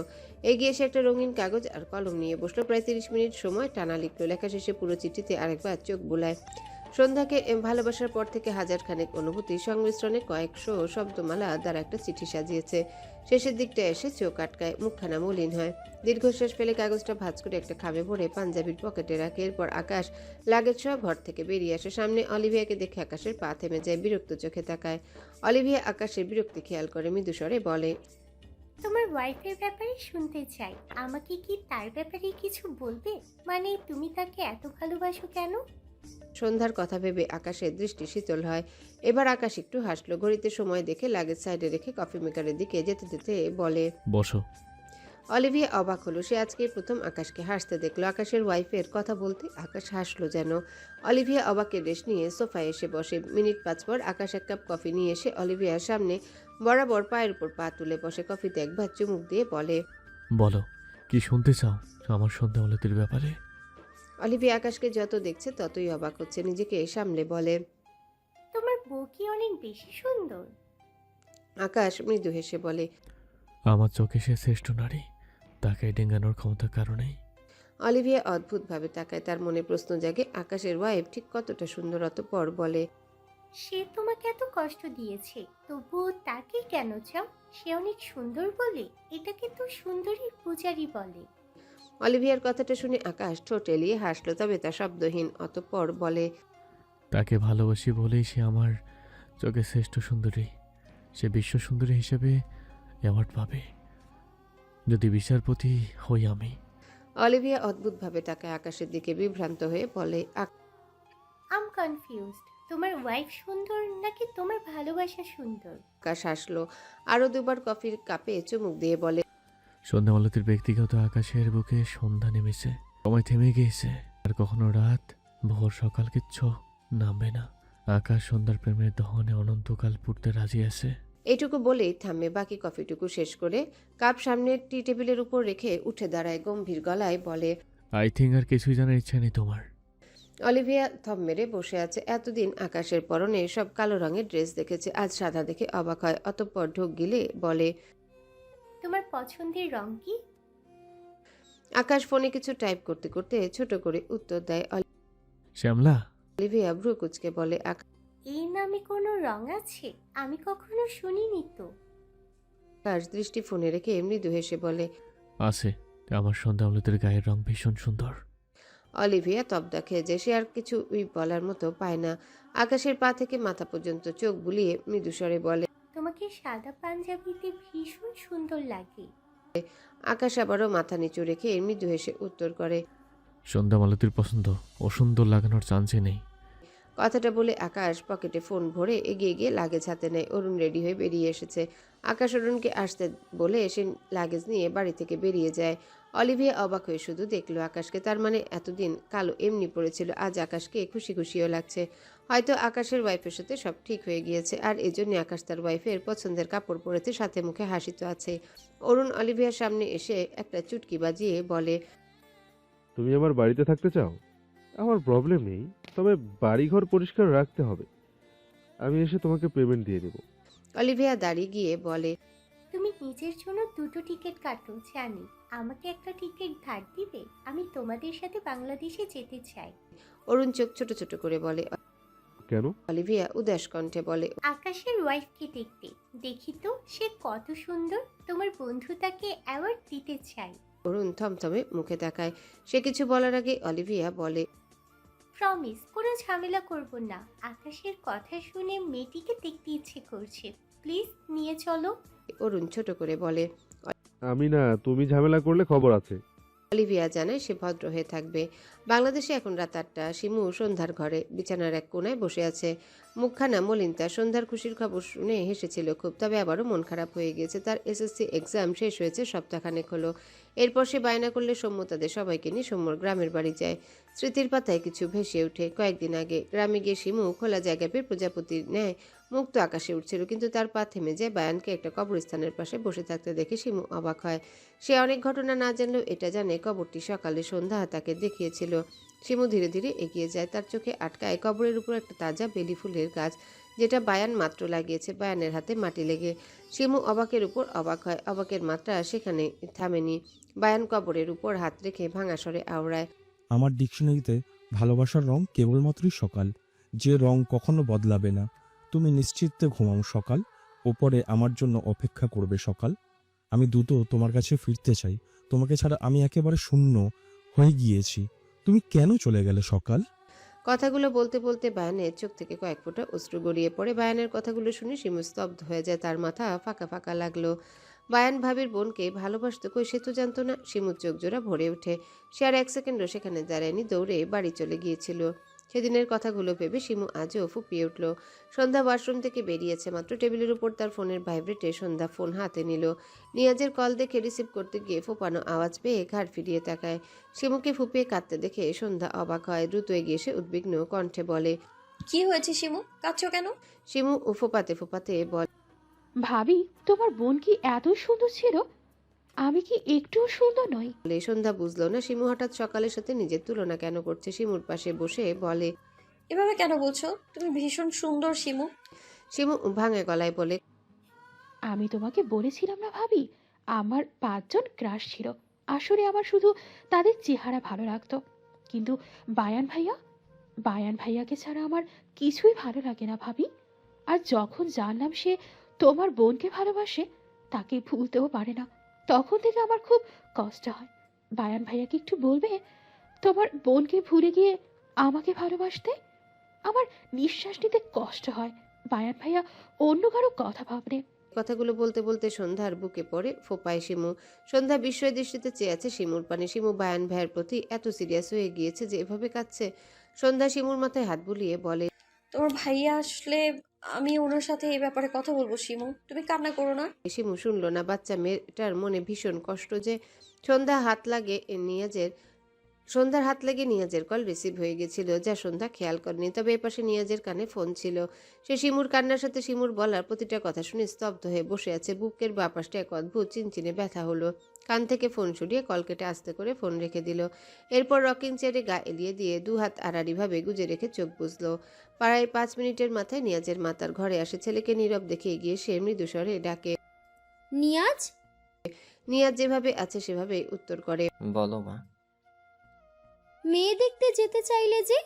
এগিয়ে এসে একটা রঙিন কাগজ আর কলম নিয়ে বসলো। প্রায় 30 মিনিট সময় টানা লিখলো। লেখা শেষে পুরো চিঠিতে আরেকবার চোখ বুলায়। সন্ধ্যাকে ভালোবাসার পর থেকে হাজার খানেক অনুভূতি সংমিশ্রণে কয়েকশো শব্দমালা দ্বারা একটা চিঠি সাজিয়েছে। শেষের দিকটা এসে চোখ আটকায়, মুখখানা মলিন হয়। দীর্ঘশ্বাস ফেলে কাগজটা ভাঁজ করে একটা খামে ভরে পাঞ্জাবির পকেটে রাখে। এরপর আকাশ লাগেজ সহ ঘর থেকে বেরিয়ে আসে। সামনে অলিভিয়াকে দেখে আকাশের পা থেমে যায়, বিরক্ত চোখে তাকায়। অলিভিয়া আকাশের বিরক্তি খেয়াল করে মৃদুস্বরে বলে। তোমার ওয়াইফের ব্যাপারে শুনতে চাই। আমাকে কি তার ব্যাপারে কিছু বলবে? মানে তুমি তাকে এত ভালোবাসো কেন? সন্ধ্যার কথা ভেবে আকাশের দৃষ্টি শীতল হয়। এবার আকাশ একটু হাসলো। ঘড়িতে সময় দেখে লাগেজ সাইডে রেখে কফি মেকারের দিকে যেতে যেতে বলে। বসো। অলিভিয়া অবাক হলো। সে আজকে প্রথম আকাশকে হাসতে দেখলো। আকাশের ওয়াইফের কথা বলতে আকাশ হাসলো যেন। অলিভিয়া অবাকের রেশ নিয়ে সোফায় এসে বসে। মিনিট 5 পর আকাশ এক কাপ কফি নিয়ে এসে অলিভিয়ার সামনে বরাবর পায়ের উপর পা তুলে বসে। কফিতে একবার চুমুক দিয়ে বলে, বলো, কি শুনতে চাও আমার সন্ধ্যামালতির ব্যাপারে? অলিভিয়া আকাশকে যত দেখছে ততই অবাক হচ্ছে। নিজেকে সামলে বলে, তোমার বউ কি অনেক বেশি সুন্দর? আকাশ মৃদু হেসে বলে, আমার চোখে সে শ্রেষ্ঠ নারী, তাকে ডেঙ্গানোর ক্ষমতার কারণেই। অলিভিয়া অদ্ভুতভাবে তাকায়। তার মনে প্রশ্ন জাগে, আকাশের ওয়াইফ ঠিক কতটা সুন্দর। অতঃপর বলে, সে তোমাকে এত কষ্ট দিয়েছে, তবুও তাকে কেন চাও? সে অনেক সুন্দর বলে? এটাকে তো সুন্দরীর পূজারি বলে। অলিভিয়ার কথাটা শুনে আকাশ ঠোঁট এলিয়ে হাসলো, তবে তা শব্দহীন। অতঃপর বলে, তাকে ভালোবাসি বলেই সে আমার চোখে শ্রেষ্ঠ সুন্দরী। সে বিশ্ব সুন্দরী হিসেবে অ্যাওয়ার্ড পাবে যদি বিচারপতি হই আমি। অলিভিয়া অদ্ভুতভাবে তাকায় আকাশের দিকে, বিভ্রান্ত হয়ে বলে, আম কনফিউজড। তোমার ওয়াইফ সুন্দর নাকি তোমার ভালোবাসা সুন্দর? আকাশ হাসলো। আরো দুবার কফির কাপে চুমুক দিয়ে বলে, সন্ধ্যামালতির ব্যক্তিগত আকাশের বুকে সন্ধ্যা নেমেছে, সময় থেমে গিয়েছে। আর কখনো রাত, ভোর, সকাল কিচ্ছু নামবে না। আকাশ সন্ধ্যার প্রেমের দহনে অনন্তকাল পুড়তে রাজি আছে। এইটুকু বলেই থামে। বাকি কফিটুকু শেষ করে কাপ সামনের টি টেবিলের উপর রেখে উঠে দাঁড়ায়। গম্ভীর গলায় বলে, আই থিঙ্ক আর কিছুই জানার ইচ্ছা নেই তোমার। অলিভিয়া থম মেরে বসে আছে। এতদিন আকাশের পরনে সব কালো রঙের ড্রেস দেখেছে, আজ সাদা দেখে অবাক হয়। অতঃপর ঢোক গিলে বলে, তোমার পছন্দের রং কি? আকাশ ফোনে কিছু টাইপ করতে করতে ছোট করে উত্তর দেয়। শ্যামলা, অলিভিয়া ভ্রু কুচকে বলে, এই নামে কোনো রং আছে? আমি কখনো শুনিনি তো। আকাশ দৃষ্টি ফোনে রেখে মৃদু হেসে বলে, আছে। আমার সন্ধ্যামালতির গায়ের রং ভীষণ সুন্দর। অলিভিয়া তবদা খেয়ে যায়। সে আর কিছু বলার মতো পায় না। আকাশের পা থেকে মাথা পর্যন্ত চোখ বুলিয়ে মৃদুস্বরে বলে, তোমাকে সাদা পাঞ্জাবিতে ভীষণ সুন্দর লাগে। আকাশ আবারও মাথা নিচু রেখে মৃদু হেসে উত্তর করে, সন্ধ্যামালতির পছন্দ অসুন্দর লাগানোর চান্সই নেই। কথাটা বলে আকাশ পকেটে ফোন ভরে এগিয়ে গিয়ে লাগেজ হাতে নেয়। অরুণ রেডি হয়ে বেরিয়ে এসেছে। আকাশ অরুণকে আসতে বলে এসে লাগেজ নিয়ে বাড়ি থেকে বেরিয়ে যায়। অলিভিয়া অবাক হয়ে শুধু দেখলো আকাশকে। তার মানে এতদিন কালো এমনি পড়েছিল, আজ আকাশকে খুশি খুশিও লাগছে। হয়তো আকাশের ওয়াইফের সাথে সব ঠিক হয়ে গিয়েছে, আর এজন্য আকাশ তার ওয়াইফের পছন্দের কাপড় পরেছে, সাথে মুখে হাসি তো আছে। অরুণ অলিভিয়ার সামনে এসে একটা চুটকি বাজিয়ে বলে, তুমি আমার বাড়িতে থাকতে চাও? আমার প্রবলেম নেই, তবে বাড়িঘর পরিষ্কার রাখতে হবে। আমি এসে তোমাকে পেমেন্ট দিয়ে দেবো। অলিভিয়া দাঁড়িয়ে গিয়ে বলে, তুমি নিজের জন্য দুটো টিকিট কাটো, জানি। আমাকে একটা টিকিট ধার দিবে? আমি তোমাদের সাথে বাংলাদেশে যেতে চাই। অরুণ চোখ ছোট ছোট করে বলে। কেন? অলিভিয়া উদাস কণ্ঠে বলে, আকাশের ওয়াইফকে দেখতে। দেখি তো সে কত সুন্দর। তোমার বন্ধু তাকে অ্যাওয়ার্ড দিতে চাই। অরুণ থমথমে মুখে তাকায়। সে কিছু বলার আগে অলিভিয়া বলে, প্রমিস, কোনো ঝামেলা করব না। আকাশের কথা শুনে মেয়েটিকে দেখতে ইচ্ছে করছে। প্লিজ নিয়ে চলো। অরুণ ছোট করে বলে। আমি না, তুমি ঝামেলা করলে খবর আছে। অলিভিয়া জানায় সে ভদ্র হয়ে থাকবে। বাংলাদেশে এখন রাত 8টা। শিমু সন্ধ্যার ঘরে বিছানার এক কোণায় বসে আছে। মুখখানা মলিন। তার সন্ধ্যার খুশির খবর শুনে হেসেছিল খুব, তবে আবারও মন খারাপ হয়ে গিয়েছে। তার এসএসসি এক্সাম শেষ হয়েছে সপ্তাহখানেক হলো। এরপর সে বায়না করলে সৌম্য তাদের সবাইকে নিয়ে সৌম্যর গ্রামের বাড়ি যায়। স্মৃতির পাতায় কিছু ভেসে ওঠে। কয়েকদিন আগে গ্রামে গিয়ে শিমু খোলা জায়গা পেয়ে প্রজাপতির ন্যায় মুক্ত আকাশে উঠছিল, কিন্তু তার পা থেমে যায়। বায়ানকে একটা কবরস্থানের পাশে বসে থাকতে দেখে শিমু অবাক হয়। সে অনেক ঘটনা না জানলেও এটা জানে কবরটি সকালে সন্ধ্যা তাকে দেখিয়েছিল। শিমু ধীরে ধীরে এগিয়ে যায়। তার চোখে আটকায় কবরের উপর একটা তাজা বেলি ফুলের গাছ, যেটা বায়ান মাত্র লাগিয়েছে। বায়ানের হাতে মাটি লেগে শিমু অবাকের উপর অবাক হয়। অবাকের মাত্রা সেখানে থামেনি। বায়ান কবরের উপর হাত রেখে ভাঙা স্বরে আওড়ায়, আমার ডিকশনারিতে ভালোবাসার রং কেবলমাত্রই সকাল, যে রং কখনো বদলাবে না। তুমি নিশ্চিন্তে ঘুমাও সকাল, ওপরে আমার জন্য অপেক্ষা করবে সকাল। আমি দ্রুত তোমার কাছে ফিরতে চাই, তোমাকে ছাড়া আমি একেবারে শূন্য হয়ে গিয়েছি। তুমি কেন চলে গেলে সকাল? কথাগুলো বলতে বলতে বায়ানের চোখ থেকে কয়েক ফোঁটা অশ্রু গড়িয়ে পড়ে। বায়ানের কথাগুলো শুনে শিমু স্তব্ধ হয়ে যায়। তার মাথা ফাঁকা ফাঁকা লাগলো। বায়ান ভাবির বোনকে ভালোবাসতো কই, সে তো জানতো না। শিমুর চোখ জোড়া ভরে ওঠে। সে আর 1 সেকেন্ডও সেখানে দাঁড়ায়নি, দৌড়ে বাড়ি চলে গিয়েছিল। সেদিনের কথাগুলো ভেবে শিমু আজও ফুপিয়ে উঠল। সন্ধ্যা ওয়াশরুম থেকে বেরিয়েছে মাত্র, টেবিলের উপর তার ফোনের ভাইব্রেটে সন্ধ্যা ফোন হাতে নিল। নিয়াজের কল দেখে রিসিভ করতে গিয়ে ফোপানো আওয়াজ পেয়ে ঘাড় ফিরিয়ে তাকায়। শিমুকে ফুপিয়ে কাঁদতে দেখে সন্ধ্যা অবাক হয়। দ্রুত এগিয়ে এসে উদ্বিগ্ন কণ্ঠে বলে, কি হয়েছে শিমু, কাঁদছো কেন? শিমু ফোপাতে ফোপাতে বলে, ভাবি, তোমার বোন কি এত সুন্দর ছিল? আমি কি একটুও সুন্দর নই? সন্ধ্যা বুঝলো না শিমু হঠাৎ সকালের সাথে নিজের তুলনা কেন করছে। শিমুর পাশে বসে বলে, এভাবে কেন বলছো? তুমি ভীষণ সুন্দর শিমু। শিমু ভাঙা গলায় বলে, আমি তোমাকে বলেছিলাম না ভাবি, আমার 5জন ক্রাশ ছিল। আসলে আমার শুধু তাদের চেহারা ভালো লাগতো, কিন্তু বায়ান ভাইয়াকে ছাড়া আমার কিছুই ভালো লাগে না ভাবি। আর যখন জানলাম সে তোমার বোনকে ভালোবাসে, তাকে ভুলতেও পারে না, তখন থেকে আমার খুব কষ্ট হয়। বায়ান ভাইয়াকে একটু বলবে তোমার বোনকে ভুলে গিয়ে আমাকে ভালোবাসতে? আমার নিঃশ্বাস নিতে কষ্ট হয় বায়ান ভাইয়া অন্য কারো কথা ভাবলে। কথাগুলো বলতে বলতে সন্ধ্যার বুকে পড়ে ফোপায় শিমু। সন্ধ্যা বিস্ময় দৃষ্টিতে চেয়ে আছে শিমুর পানে। শিমু বায়ান ভাইয়ের প্রতি এত সিরিয়াস হয়ে গিয়েছে যে এভাবে কাঁদছে। সন্ধ্যা শিমুর মাথায় হাত বুলিয়ে বলে, তোমার ভাইয়া আসলে আমি ওনার সাথে এই ব্যাপারে কথা বলবো শিমু, তুমি কান্না করো না। শিমু শুনলো না। বাচ্চা মেয়েটার মনে ভীষণ কষ্ট যে সন্ধ্যা হাত লাগে নিয়াজের সন্ধ্যার হাত লেগে নিয়াজের কল রিসিভ হয়ে গেছিল, যা সন্ধ্যা খেয়াল করেনি। তবে এপাশে নিয়াজের কানে ফোন ছিল। সে শিমুর কান্নার সাথে শিমুর বলার প্রতিটা কথা শুনে স্তব্ধ হয়ে বসে আছে। বুকের বাপাসটা এক অদ্ভুত চিনচিনে ব্যথা হলো। কান থেকে ফোন সরিয়ে কল কেটে আস্তে করে ফোন রেখে দিল। এরপর রকিং চেয়ারে গা এলিয়ে দিয়ে দু হাত আড়াআড়িভাবে গুজে রেখে চোখ বুঝলো। প্রায় 5 মিনিটের মাথায় নিয়াজের মাতার ঘরে আসে। ছেলেকে নীরব দেখে এগিয়ে সে মৃদুস্বরে ডাকে, নিয়াজ। নিয়াজ যেভাবে আছে সেভাবেই উত্তর করে, বলো মা। মেয়ে দেখতে যেতে চাইলে যে,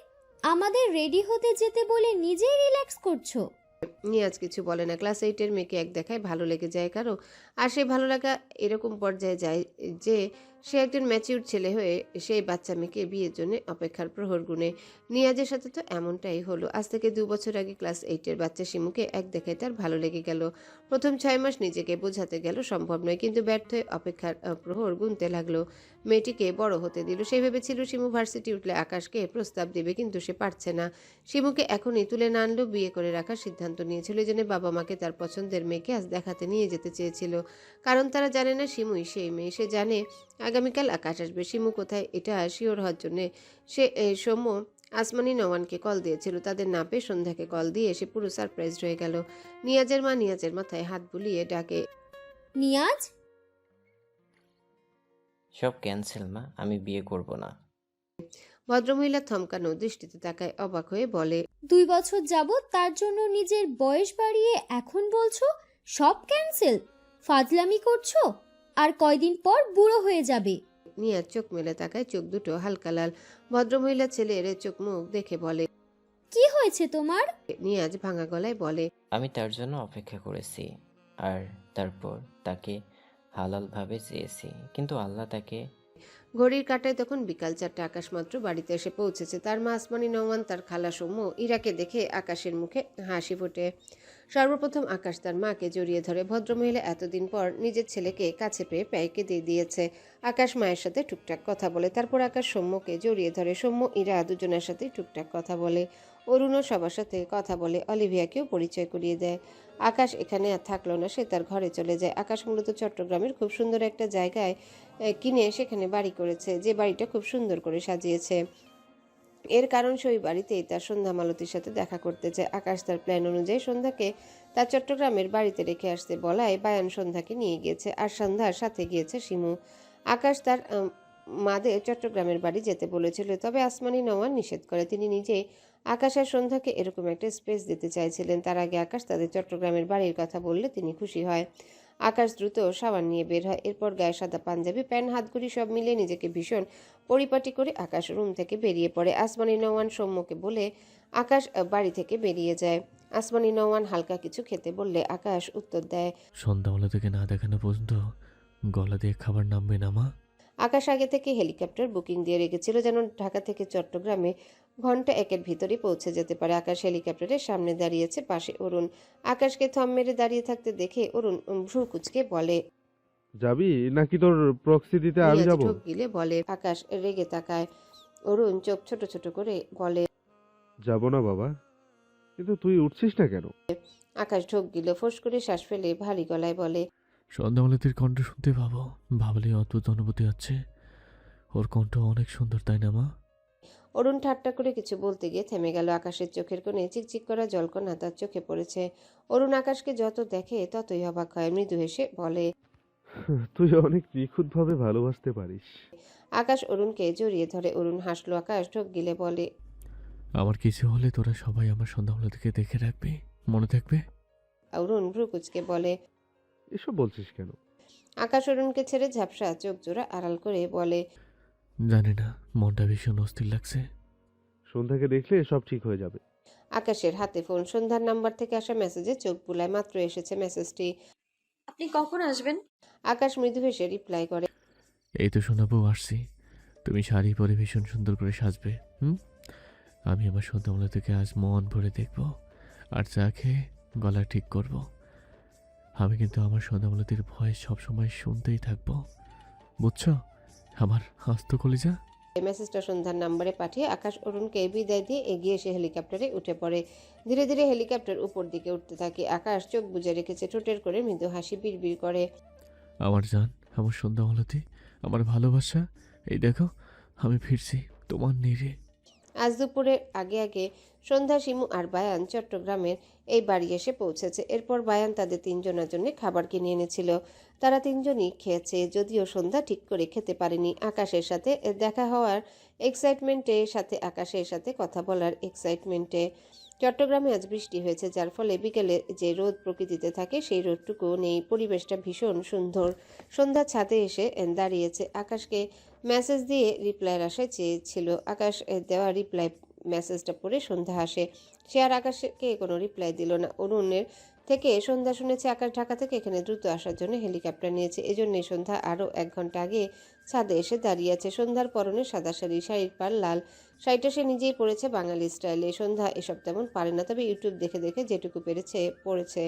আমাদের রেডি হতে যেতে বলে নিজেই রিল্যাক্স করছো। নিয়াজ কিছু বলে না। ক্লাস 8-এর মেয়েকে এক দেখায় ভালো লেগে যায় কারো, আর সেই ভালো লাগা এরকম পর্যায়ে যায় যে সে একজন ম্যাচিউর ছেলে হয়ে সেই বাচ্চা মেয়েকে বিয়ের জন্য অপেক্ষার প্রহর গুনে। নিয়াজের সাথে তো এমনটাই হলো। আজ থেকে 2 বছর আগে ক্লাস 8-এর বাচ্চা শিমুকে এক দেখায় তার ভালো লেগে গেল। প্রথম 6 মাস নিজেকে বোঝাতে গেল সম্ভব নয়, কিন্তু ব্যর্থ হয়ে অপেক্ষার প্রহর গুনতে লাগলো। মেয়েটিকে বড় হতে দিল। সে ভেবেছিল শিমু ভার্সিটি উঠলে আকাশকে প্রস্তাব দেবে, কিন্তু সে পারছে না। শিমুকে এখনই তুলে না আনলেও বিয়ে করে রাখার সিদ্ধান্ত নিয়েছিল। এই জন্য বাবা মাকে তার পছন্দের মেয়েকে আজ দেখাতে নিয়ে যেতে চেয়েছিল। কারণ তারা জানে না শিমুই সেই মেয়ে। সে জানে আগামীকাল আকাশ আসবে। শিমু কোথায় এটা শিওর হওয়ার জন্যে সে সৌম্য আসমানি নওয়ানকে কল দিয়েছিল। তাদের না পেয়ে সন্ধ্যাকে কল দিয়ে সে পুরো সারপ্রাইজড হয়ে গেল। নিয়াজের মা নিয়াজের মাথায় হাত বুলিয়ে ডাকে, নিয়াজ। সব ক্যান্সেল মা, আমি বিয়ে করব না। ভদ্রমহিলা থমকানো দৃষ্টিতে তাকায়, অবাক হয়ে বলে, 2 বছর যাবত তার জন্য নিজের বয়স বাড়িয়ে এখন বলছো সব ক্যান্সেল? ফাজলামি করছো? আর কয়দিন পর বুড়ো হয়ে যাবে। নিয়াজ চোখ মেলে তাকায়, চোখ দুটো হালকা লাল। ভদ্রমহিলা ছেলের চোখ মুখ দেখে বলে, কি হয়েছে তোমার? নিয়াজ ভাঙা গলায় বলে, আমি তার জন্য অপেক্ষা করেছি, আর তারপর তাকে হালালভাবে চেয়েছি, কিন্তু আল্লাহ তাকে। ঘড়ির কাঁটায় তখন বিকাল 4টে। আকাশ মাত্র বাড়িতে এসে পৌঁছেছে। তার মা আসমানি নওমান, তার খালা সৌম্য ইরাকে দেখে আকাশের মুখে হাসি ফোটে। সর্বপ্রথম আকাশ তার মাকে জড়িয়ে ধরে। ভদ্রমহিলা এতদিন পর নিজের ছেলেকে কাছে পেয়ে প্যায়কে দিয়ে দিয়েছে। আকাশ মায়ের সাথে টুকটাক কথা বলে। তারপর আকাশ সৌম্যকে জড়িয়ে ধরে। সৌম্য ইরা দুজনের সাথে টুকটাক কথা বলে। অরুণও সবার সাথে কথা বলে। অলিভিয়াকেও পরিচয় করিয়ে দেয়। আকাশ এখানে আর থাকলো না, সে তার ঘরে চলে যায়। আকাশ মূলত চট্টগ্রামের খুব সুন্দর একটা জায়গায় কিনে সেখানে বাড়ি করেছে, যে বাড়িটা খুব সুন্দর করে সাজিয়েছে। এর কারণ সে ওই বাড়িতেই তার সন্ধ্যা মালতীর সাথে দেখা করতে চায়। আকাশ তার প্ল্যান অনুযায়ী সন্ধ্যাকে তার চট্টগ্রামের বাড়িতে রেখে আসতে বলায় বায়ান সন্ধ্যাকে নিয়ে গিয়েছে, আর সন্ধ্যার সাথে গিয়েছে শিমু। আকাশ তার মাদের চট্টগ্রামের বাড়ি যেতে বলেছিল, তবে আসমানি নওয়ান নিষেধ করে। তিনি নিজেই আকাশ আর সন্ধ্যাকে এরকম একটা স্পেস দিতে চাইছিলেন। তার আগে আকাশ তাদের চট্টগ্রামের বাড়ির কথা বললে তিনি খুশি হয়। আকাশ দ্রুত সাবান নিয়ে বের হয়। এরপর গায়ে সাদা পাঞ্জাবি, প্যান্ট, হাতঘড়ি সব মিলিয়ে নিজেকে ভীষণ পরিপাটি করে আকাশ রুম থেকে বেরিয়ে পড়ে। আসমানি নওয়ান সৌম্যকে বলে আকাশ বাড়ি থেকে বেরিয়ে যায়। আসমানি নওয়ান হালকা কিছু খেতে বললে আকাশ উত্তর দেয়, সন্ধ্যাবেলা থেকে না দেখানো পর্যন্ত গলা দিয়ে খাবার নামবে না মা। আকাশ আগে থেকে হেলিকপ্টার বুকিং দিয়ে রেখেছিল, যেন ঢাকা থেকে চট্টগ্রামে ঘন্টা 1-এর ভিতরে পৌঁছে যেতে পারে। আকাশ হেলিকপ্টারের সামনে দাঁড়িয়েছে, পাশে অরুণ। আকাশকে থম মেরে দাঁড়িয়ে থাকতে দেখে অরুণ ভ্রু কুচকে বলে, যাবি নাকি তোর প্রক্সি দিতে আমি নিয়াজ যাব? ঢোক গিলে বলে। আকাশ রেগে তাকায়। অরুণ চোখ ছোট ছোট করে বলে, যাব না বাবা, কিন্তু তুই উঠছিস না কেন? আকাশ ঢোক গিল, ফোঁস করে শ্বাস ফেলে ভারী গলায় বলে, সন্ধ্যামালতির কণ্ঠ শুনতে ভাবলে অদ্ভুত অনুভূতি হচ্ছে। ওর কণ্ঠ অনেক সুন্দর, তাই না মা? অরুণ ঠাট্টা করে কিছু বলতে গিয়ে থেমে গেল। আকাশের চোখের কোণে চিকচিক করা জলকণা তার চোখে পড়েছে। অরুণ আকাশকে যত দেখে ততই অবাক হয়। মৃদু হেসে বলে, তুই অনেক নিখুঁতভাবে ভালোবাসতে পারিস। আকাশ অরুণকে জড়িয়ে ধরে। অরুণ হাসলো। আকাশ ঢোক গিলে বলে, আমার কিছু হলে তোরা সবাই আমার সন্ধ্যামালতিকে দেখে রাখবি, মনে থাকবে? অরুণ ভ্রু কুঁচকে বলে। এসব বলছিস কেন? আকাশ অরুণকে ছেড়ে ঝাপসা চোখ জোড়া আড়াল করে বলে, জানি না, মনটা ভীষণ অস্থির লাগছে। সন্ধ্যাকে দেখলে সব ঠিক হয়ে যাবে। আকাশের হাতে ফোন। সন্ধ্যার নাম্বার থেকে আসা মেসেজে চোখ বুলায়। মাত্র এসেছে মেসেজটি। আপনি কখন আসবেন? আকাশ মৃদু হেসে রিপ্লাই করে, এই তো শোনাবো, আসছি। তুমি শাড়ি পরে ভীষণ সুন্দর করে সাজবে। আমি আমার সন্ধ্যামালতিকে আজ মন ভরে দেখব, আর চা খেয়ে গলা ঠিক করব। আমি কিন্তু আমার সন্ধ্যামালতির ভয়েস সবসময় শুনতেই থাকবো, বুঝছো আমার আস্ত কলিজা? এই মেসেজটা সন্ধ্যার নাম্বারে পাঠিয়ে আকাশ অরুণকে বিদায় দিয়ে এগিয়ে এসে হেলিকপ্টারে উঠে পড়ে। ধীরে ধীরে হেলিকপ্টার উপর দিকে উঠতে থাকে। আকাশ চোখ বুজে রেখেছে। ঠোঁটের করে মৃদু হাসি বিড়বিড় করে, আমার জান, আমার সন্ধ্যামালতি, আমার ভালোবাসা, এই দেখো আমি ফিরছি তোমার নীড়ে। আজ দুপুরের আগে আগে সন্ধ্যা, শিমু আর বায়ান চট্টগ্রামের এই বাড়ি এসে পৌঁছেছে। এরপর বায়ান তাদের তিনজনের জন্য খাবার কিনে এনেছিল। তারা তিনজনই খেয়েছে, যদিও সন্ধ্যা ঠিক করে খেতে পারেনি। আকাশের সাথে দেখা হওয়ার এক্সাইটমেন্টে, সাথে আকাশের সাথে কথা বলার এক্সাইটমেন্টে। চট্টগ্রামে আজ বৃষ্টি হয়েছে, যার ফলে বিকেলে যে রোদ প্রকৃতিতে থাকে সেই রোদটুকু নেই। পরিবেশটা ভীষণ সুন্দর। সন্ধ্যা ছাদে এসে দাঁড়িয়েছে। আকাশকে মেসেজ দিয়ে রিপ্লাইয়ের আশায় চেয়েছিল। আকাশ দেওয়া রিপ্লাই মেসেজটা পড়ে সন্ধ্যা হাসে। সে আর আকাশকে কোনো রিপ্লাই দিল না। অরুণের থেকে সন্ধ্যা শুনেছে আকাশ ঢাকা থেকে এখানে দ্রুত আসার জন্য হেলিকপ্টার নিয়েছে। এজন্যই সন্ধ্যা আরও 1 ঘন্টা আগে ছাদে এসে দাঁড়িয়ে আছে। সন্ধ্যার পরনে সাদা শাড়ি, শাড়ির পাড় লাল। শাড়িটা সে নিজেই পরেছে বাঙালি স্টাইলে। সন্ধ্যা এসব তেমন পারে না, তবে ইউটিউব দেখে দেখে যেটুকু পেরেছে পড়েছে।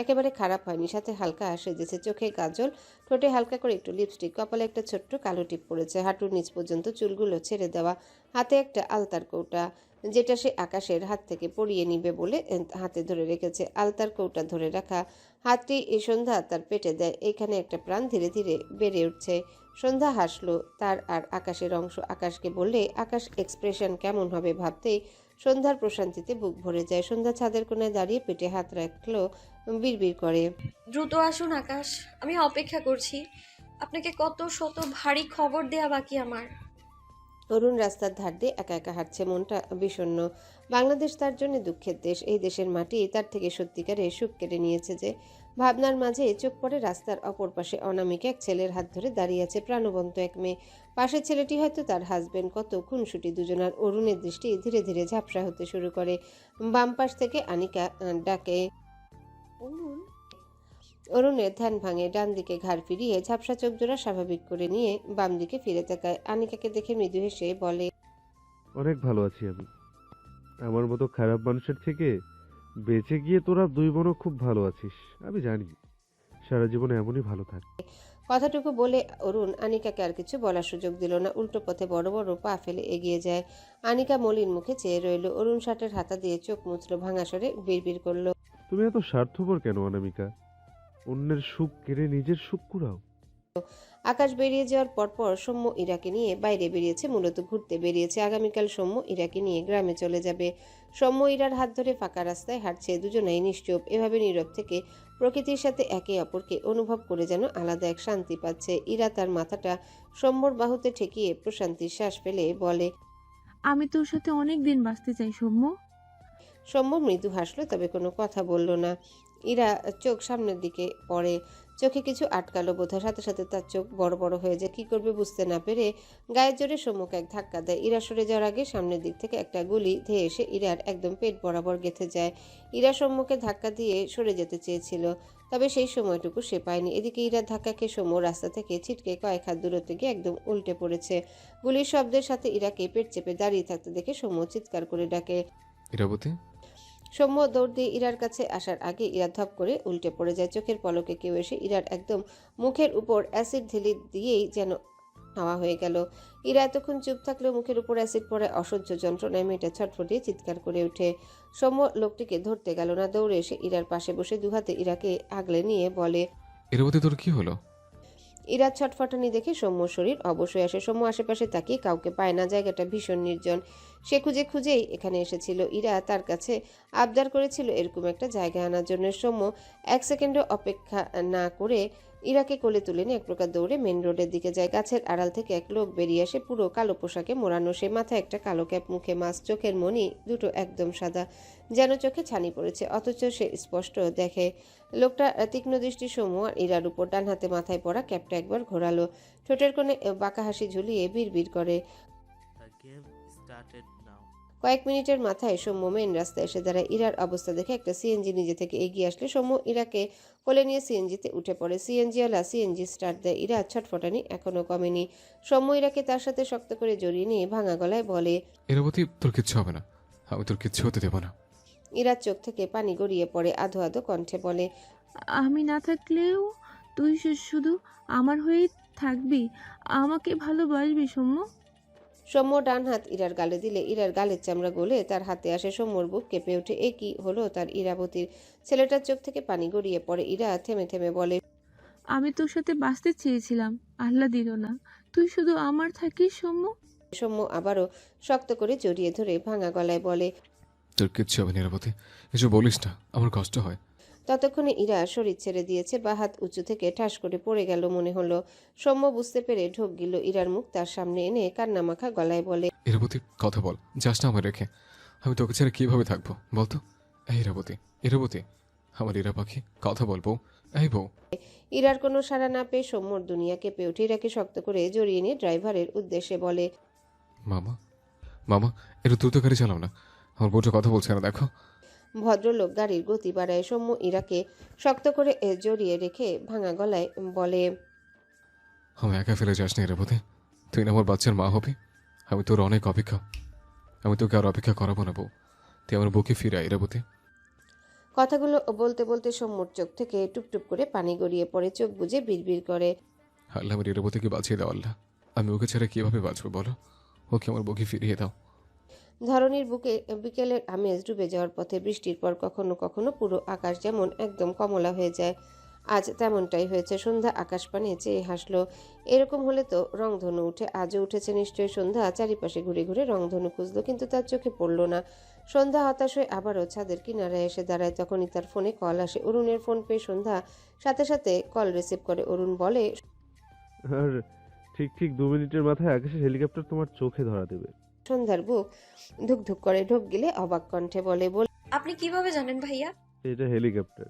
একেবারে খারাপ হয়নি। সাথে হালকা সেজেছে, চোখে কাজল, ঠোঁটে হালকা করে একটু লিপস্টিক, কপালে একটা ছোট্ট কালো টিপ পড়েছে। হাঁটুর নিচ পর্যন্ত চুলগুলো ছেড়ে দেওয়া। হাতে একটা আলতার কৌটা, যেটা সে আকাশের হাত থেকে পরিয়ে নিবে বলে হাতে ধরে রেখেছে। আলতার কৌটা ধরে রাখা হাতটি এই সন্ধ্যা তার পেটে দেয়। এইখানে একটা প্রাণ ধীরে ধীরে বেড়ে উঠছে। সন্ধ্যা হাসলো। তার আর আকাশের অংশ আকাশকে বললে আকাশ এক্সপ্রেশন কেমন হবে ভাবতেই সন্ধ্যার প্রশান্তিতে বুক ভরে যায়। সন্ধ্যা ছাদের কোণায় দাঁড়িয়ে পেটে হাত রাখলো, বিড়বিড় করে, দ্রুত আসুন আকাশ, আমি অপেক্ষা করছি। আপনাকে কত শত ভারী খবর দেয়া বাকি আমার। অরুণ রাস্তার ধার দিয়ে একা একা হাঁটছে, মনটা বিষণ্ণ। বাংলাদেশ তার জন্য দুঃখের দেশ। এই দেশের মাটি তার থেকে সত্যিকারে সুখ কেড়ে নিয়েছে যে। ভাবনার মাঝে চোখ পড়ে রাস্তার অপর পাশে অনামিকা এক ছেলের হাত ধরে দাঁড়িয়ে আছে, প্রাণবন্ত এক মেয়ে। পাশের ছেলেটি হয়তো তার হাজবেন্ড। কত খুনসুটি দুজনার। অরুণের দৃষ্টি ধীরে ধীরে ঝাপসা হতে শুরু করে। বাম পাশ থেকে আনিকা ডাকে, অরুণ। অরুণের ধ্যান ভাঙে। ডান দিকে ঘাড় ফিরিয়ে ঝাপসা চোখ জোড়া স্বাভাবিক করে নিয়ে বাম দিকে ফিরে তাকায়। আনিকাকে দেখে মৃদু হেসে বলে, অনেক ভালো আছি আমি। আমার মতো খারাপ মানুষের থেকে বেঁচে গিয়ে তোরা 2 বোনও খুব ভালো আছিস। আমি জানি সারা জীবন এমনই ভালো থাক। কথাটুকু বলে অরুণ আনিকাকে আর কিছু বলার সুযোগ দিল না। উল্টো পথে বড় বড় পা ফেলে এগিয়ে যায়। আনিকা মলিন মুখে চেয়ে রইল। অরুণ শার্টের হাতা দিয়ে চোখ মুছল, ভাঙা স্বরে বিড়বিড় করলো, তুমি এত স্বার্থপর কেন অনামিকা? অন্যের সুখ কেড়ে নিজের সুখ কুড়াও। আকাশ বেরিয়ে যাওয়ার পরপর সৌম্য ইরাকে নিয়ে বাইরে বেরিয়েছে, মূলত ঘুরতে বেরিয়েছে। আগামীকাল সৌম্য ইরাকে নিয়ে গ্রামে চলে যাবে। সৌম্য ইরার হাত ধরে ফাঁকা রাস্তায় হাঁটছে। দুজনেই নিশ্চুপ। এভাবে নীরব থেকে প্রকৃতির সাথে একে অপরকে অনুভব করে যেন আলাদা এক শান্তি পাচ্ছে। ইরা তার মাথাটা সৌম্যর বাহুতে ঠেকিয়ে প্রশান্তির শ্বাস ফেলে বলে, আমি তোর সাথে অনেক দিন বাঁচতে চাই সৌম্য। সৌম্য মৃদু হাসলো, তবে কোনো কথা বলল না। ইরা চোখ সামনের দিকে পড়ে, চোখে কিছু আটকালো বোধহয়। সাথে সাথে তার চোখ বড় বড় হয়ে যায়। কি করবে বুঝতে না পেরে গায়ের জোরে সম্মুখ এক ধাক্কা দেয়। ইরা সরে যাওয়ার আগে সামনের দিক থেকে একটা গুলি ধেয়ে এসে ইরার একদম পেট বরাবর গেঁথে যায়। ইরা সম্মুখে ধাক্কা দিয়ে সরে যেতে চেয়েছিল, তবে সেই সময়টুকু সে পায়নি। এদিকে ইরার ধাক্কাকে সৌম্য রাস্তা থেকে ছিটকে কয়েক হাত দূরত্বে গিয়ে একদম উল্টে পড়েছে। গুলির শব্দের সাথে ইরাকে পেট চেপে দাঁড়িয়ে থাকতে দেখে সৌম্য চিৎকার করে ডাকে, ইরাবতী। সৌম্য দৌড় দিয়ে ইরার কাছে আসার আগে ইরা ধপ করে উল্টে পড়ে যায়। চোখের পলকে কেউ এসে ইরার একদম মুখের উপর অ্যাসিড ঢেলে দিয়েই যেন হাওয়া হয়ে গেল। ইরা এতক্ষণ চুপ থাকলেও মুখের উপর অ্যাসিড পড়ে অসহ্য যন্ত্রণায় মেয়েটা ছটফটিয়ে চিৎকার করে ওঠে। সৌম্য লোকটিকে ধরতে গেল না, দৌড়ে এসে ইরার পাশে বসে দুহাতে ইরাকে আগলে নিয়ে বলে। এরবতী তোর কি হলো? ইরার ছটফটানি দেখে সৌম্যর শরীর অবশ্যই আসে। সৌম্য আশেপাশে তাকিয়ে কাউকে পায় না, জায়গাটা ভীষণ নির্জন। সে খুঁজে খুঁজেই এখানে এসেছিল। ইরা তার কাছে আবদার করেছিল এরকম একটা জায়গায় আনার জন্য। সৌম্য 1 সেকেন্ডও অপেক্ষা না করে ইরাকে কোলে তুলে নিয়ে এক প্রকার দৌড়ে মেন রোডের দিকে যায়। গাছের আড়াল থেকে এক লোক বেরিয়ে আসে, পুরো কালো পোশাকে মোড়ানো। সে মাথায় একটা কালো ক্যাপ, মুখে মাস্ক, চোখের মনি দুটো একদম সাদা, যেন চোখে ছানি পড়েছে, অথচ সে স্পষ্ট দেখে। লোকটা তীক্ষ্ণ দৃষ্টি সৌম্য আর ইরার উপর। ডান হাতে মাথায় পড়া ক্যাপটা একবার ঘোরালো, ঠোঁটের কোণে বাঁকা হাসি ঝুলিয়ে বিড়বিড় করে। কয়েক মিনিটের মাথায় সৌম্য মেন রাস্তায় এসে দাঁড়ায়। ইরার অবস্থা দেখে একটা সিএনজি নিজে থেকে এগিয়ে আসলে সৌম্য ইরাকে কোলে নিয়ে সিএনজিতে উঠে পড়ে। সিএনজিওয়ালা সিএনজি স্টার্ট দেয়। ইরা ছটফটানি এখনো কমেনি। সৌম্য ইরাকে তার সাথে শক্ত করে জড়িয়ে নিয়ে ভাঙা গলায় বলে, এরবতী তোর কিচ্ছু হবে না, আমি তোর কিচ্ছু হতে দেবো না। ইরার চোখ থেকে পানি গড়িয়ে পড়ে, আধো আধো কণ্ঠে বলে, আমি না থাকলেও তুই শুধু আমার হয়েই থাকবি, আমাকে ভালোবাসবি সৌম্য। সৌম্য ডান হাত ইরার গালে দিলে ইরার গালের চামড়া গলে তার হাতে আসে। সৌম্যর বুক কেঁপে ওঠে। এ কি হলো তার ইরাবতীর? ছেলেটার চোখ থেকে পানি গড়িয়ে পড়ে। ইরা থেমে থেমে বলে, আমি তোর সাথে বাঁচতে চেয়েছিলাম, আল্লাহ দিল না, তুই শুধু আমার থাকিস সৌম্য। সৌম্য আবারও শক্ত করে জড়িয়ে ধরে ভাঙা গলায় বলে, তোর কিচ্ছু হবে না এরবতী, কিছু বলিস না, আমার কষ্ট হয়। ততক্ষণে ইরা শরীর ছেড়ে দিয়েছে। বা হাত উঁচু থেকে ঠাস করে পড়ে গেল মনে হলো। সৌম্য বুঝতে পেরে ঢোক গিল। ইরার মুখ তার সামনে এনে কান্নামাখা গলায় বলে, এরবতী কথা বল, যাস না আমার রেখে, আমি তোকে ছেড়ে কিভাবে থাকবো বলতো? এই এরবতী, এরবতী, আমার ইরা পাখি, কথা বলবো। এই বউ। ইরার কোনো সাড়া না পেয়ে সৌম্যর দুনিয়া কেঁপে ওঠে। ইরাকে শক্ত করে জড়িয়ে নিয়ে ড্রাইভারের উদ্দেশ্যে বলে, মামা, মামা, একটু দ্রুত গাড়ি চালাও না, আমার বউটা কথা বলছে না দেখো। ভদ্রলোক গাড়ির গতি বাড়ায়। সৌম্য ইরাকে শক্ত করে জড়িয়ে রেখে ভাঙা গলায় বলে, আমি একা ফেলে যাস না এরবতী, তুই না আমার বাচ্চার মা হবি, আমি তোর অনেক অপেক্ষা, আমি তোকে আর অপেক্ষা করাবো না বউ, তুই আমার বুকে ফিরে আয় এরবতী। কথাগুলো বলতে বলতে সৌম্যর চোখ থেকে টুপটুপ করে পানি গড়িয়ে পড়ে। চোখ বুজে বিড়বিড় করে, আল্লাহ আমার এরবতীকে বাঁচিয়ে দাও আল্লাহ, আমি ওকে ছেড়ে কিভাবে বাঁচবো বলো, ওকে আমার বুকে ফিরিয়ে দাও। ধরনীর বুকে বিকেলের আমেজ ডুবে যাওয়ার পথে। বৃষ্টির পর কখনো কখনো পুরো আকাশ যেমন একদম কমলা হয়ে যায়, আজ তেমনটাই হয়েছে। সন্ধ্যা আকাশ পানে চেয়ে হাসলো। এরকম হলে তো রংধনু উঠে, আজও উঠেছে নিশ্চয়ই। সন্ধ্যা চারিপাশে ঘুরে ঘুরে রংধনু খুঁজলো, কিন্তু তার চোখে পড়ল না। সন্ধ্যা হতাশ হয়ে আবারও ছাদের কিনারায় এসে দাঁড়ায়। তখনই তার ফোনে কল আসে। অরুণের ফোন পেয়ে সন্ধ্যা সাথে সাথে কল রিসিভ করে। অরুণ বলে, আর ঠিক ঠিক 2 মিনিটের মাথায় আকাশের হেলিকপ্টার তোমার চোখে ধরা দেবে। সন্ধ্যার বুক ধুকধুক করে। ঢোক গিলে অবাক কণ্ঠে বলে, আপনি কিভাবে জানেন ভাইয়া? এটা হেলিকপ্টার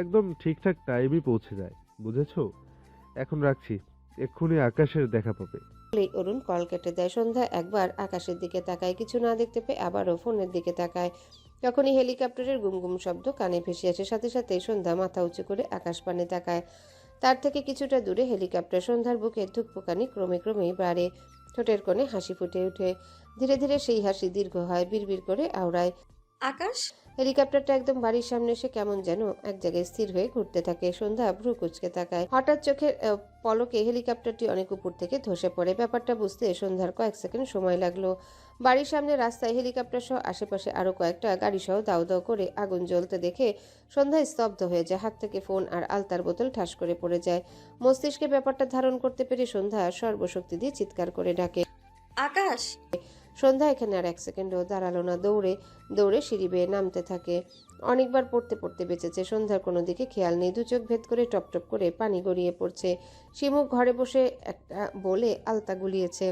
একদম ঠিকঠাক টাইমই পৌঁছে যায়, বুঝেছো? এখন রাখছি, এক্ষুনি আকাশের দেখা পাবে। বলেই অরুণ কল কেটে দেয়। সন্ধ্যা একবার আকাশের দিকে তাকায়, কিছু না দেখতে পেয়ে আবারও ফোনের দিকে তাকায়। তখনই হেলিকপ্টারের গুমগুম শব্দ কানে ভেসে আসে। সাথে সাথে সন্ধ্যা মাথা উঁচু করে আকাশ পানে তাকায়। তার থেকে কিছুটা দূরে হেলিকপ্টার। সন্ধ্যার বুকে ধুকপুকানি ক্রমে ক্রমেই বাড়ে, ঠোঁটের কোণে হাসি ফুটে ওঠে। ধীরে ধীরে সেই হাসি দীর্ঘ হয়, বিড়বিড় করে আওড়ায়। আকাশ, হেলিকপ্টারটা একদম বাড়ির সামনে এসে কেমন যেন এক জায়গায় স্থির হয়ে ঘুরতে থাকে। সন্ধ্যা ভ্রু কুঁচকে তাকায়। হঠাৎ চোখের পলকে হেলিকপ্টারটি অনেক উপর থেকে ধসে পড়ে। ব্যাপারটা বুঝতে সন্ধ্যার কয়েক সেকেন্ড সময় লাগলো। বাড়ির সামনে রাস্তায় হেলিকপ্টার সহ আশেপাশে আরো কয়েকটা গাড়ি সহ দাউ দাউ করে আগুন জ্বলতে দেখে সন্ধ্যা স্তব্ধ হয়ে যায়। হাত থেকে ফোন আর আলতার বোতল ঠাস করে পড়ে যায়। মস্তিষ্কে ব্যাপারটা ধারণ করতে পেরে সন্ধ্যা সর্বশক্তি দিয়ে চিৎকার করে ডাকে, আকাশ। সন্ধ্যা এখানে আর 1 সেকেন্ডও দাঁড়ালো না। দৌড়ে দৌড়ে সিঁড়ি বেয়ে নামতে থাকে। অনেকবার পড়তে পড়তে বেঁচেছে। সন্ধ্যার কোনো দিকে খেয়াল নেই। 2 চোখ ভেদ করে টপ টপ করে পানি গড়িয়ে পড়ছে। শিমু ঘরে বসে একটা বলে আলতা গুলিয়েছে।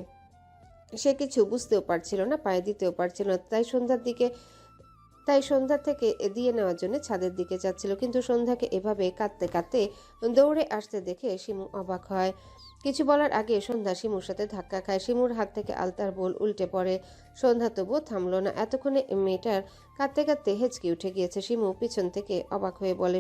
সে কিছু বুঝতেও পারছিল না, পায়ে দিতেও পারছিল না। তাই সন্ধ্যা থেকে দিয়ে নেওয়ার জন্য ছাদের দিকে যাচ্ছিল, কিন্তু সন্ধ্যাকে এভাবে কাঁদতে কাঁদতে দৌড়ে আসতে দেখে শিমু অবাক হয়। কিছু বলার আগে সন্ধ্যা শিমুর সাথে ধাক্কা খায়। শিমুর হাত থেকে আলতার বোল উল্টে পড়ে। সন্ধ্যা তবুও থামলো না। এতক্ষণে মেয়েটার কাঁদতে কাঁদতে হেঁচকি উঠে গিয়েছে। শিমু পিছন থেকে অবাক হয়ে বলে,